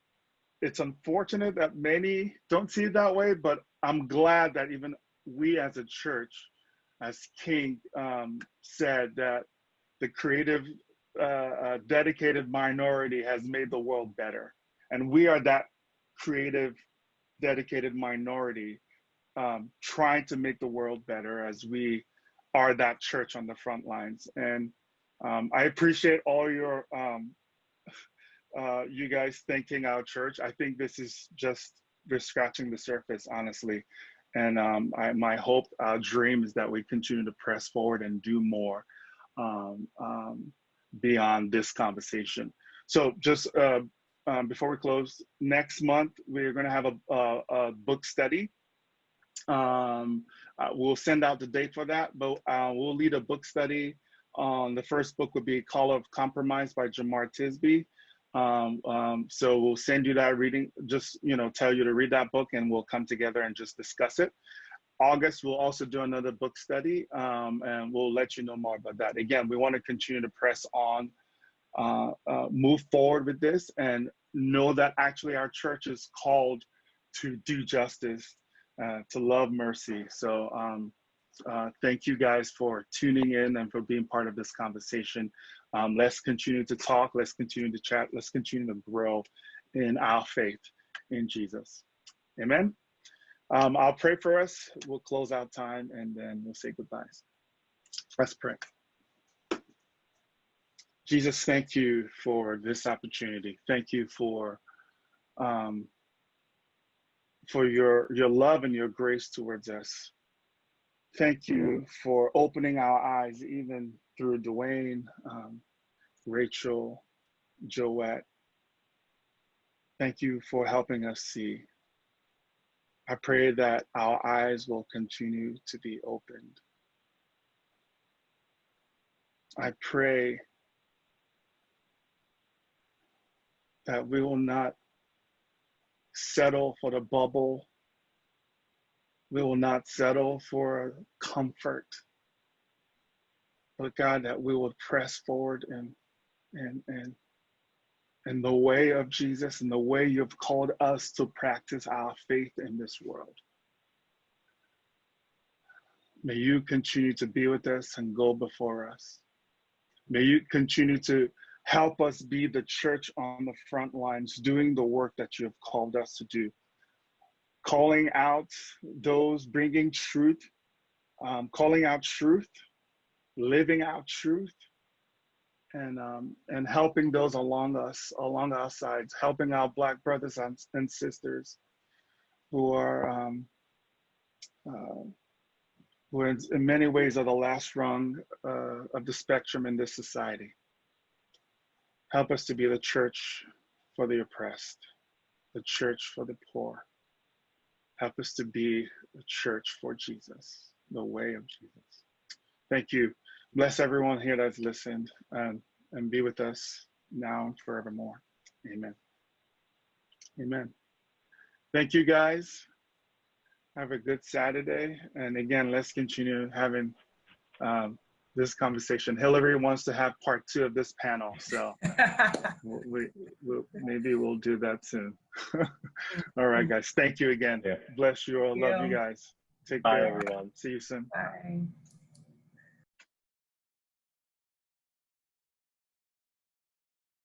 unfortunate that many don't see it that way, but I'm glad that even we as a church, as King said, that the creative, dedicated minority has made the world better. And we are that creative, dedicated minority trying to make the world better as we are that church on the front lines. And I appreciate all your you guys thanking our church. I think this is just, we're scratching the surface, honestly. And my hope, our dream is that we continue to press forward and do more beyond this conversation. So just before we close, next month, we're going to have a book study. We'll send out the date for that, but we'll lead a book study. The first book would be Call of Compromise by Jamar Tisby. So we'll send you that reading, just, tell you to read that book, and we'll come together and just discuss it. August, we'll also do another book study, and we'll let you know more about that. Again, we want to continue to press on, move forward with this, and know that actually our church is called to do justice, to love mercy. So thank you guys for tuning in and for being part of this conversation. Let's continue to talk, let's continue to chat, let's continue to grow in our faith in Jesus. Amen. I'll pray for us. We'll close out time, and then we'll say goodbyes. Let's pray. Jesus, thank you for this opportunity. Thank you for your love and your grace towards us. Thank you for opening our eyes, even through Dwayne, Rachel, Joette. Thank you for helping us see. I pray that our eyes will continue to be opened. I pray that we will not settle for the bubble. We will not settle for comfort. But God, that we will press forward in the way of Jesus, and the way you've called us to practice our faith in this world. May you continue to be with us and go before us. May you continue to help us be the church on the front lines, doing the work that you have called us to do. Calling out those, bringing truth, calling out truth, living out truth, and helping those along our sides, helping our Black brothers and sisters who are in many ways are the last rung of the spectrum in this society. Help us to be the church for the oppressed, the church for the poor. Help us to be the church for Jesus, the way of Jesus. Thank you. Bless everyone here that's listened, and be with us now and forevermore. Amen. Amen. Thank you, guys. Have a good Saturday. And again, let's continue having this conversation. Hillary wants to have part 2 of this panel, so maybe we'll do that soon. All right, guys. Thank you again. Yeah. Bless you all. Love you guys. Take care. Bye, everyone. See you soon. Bye.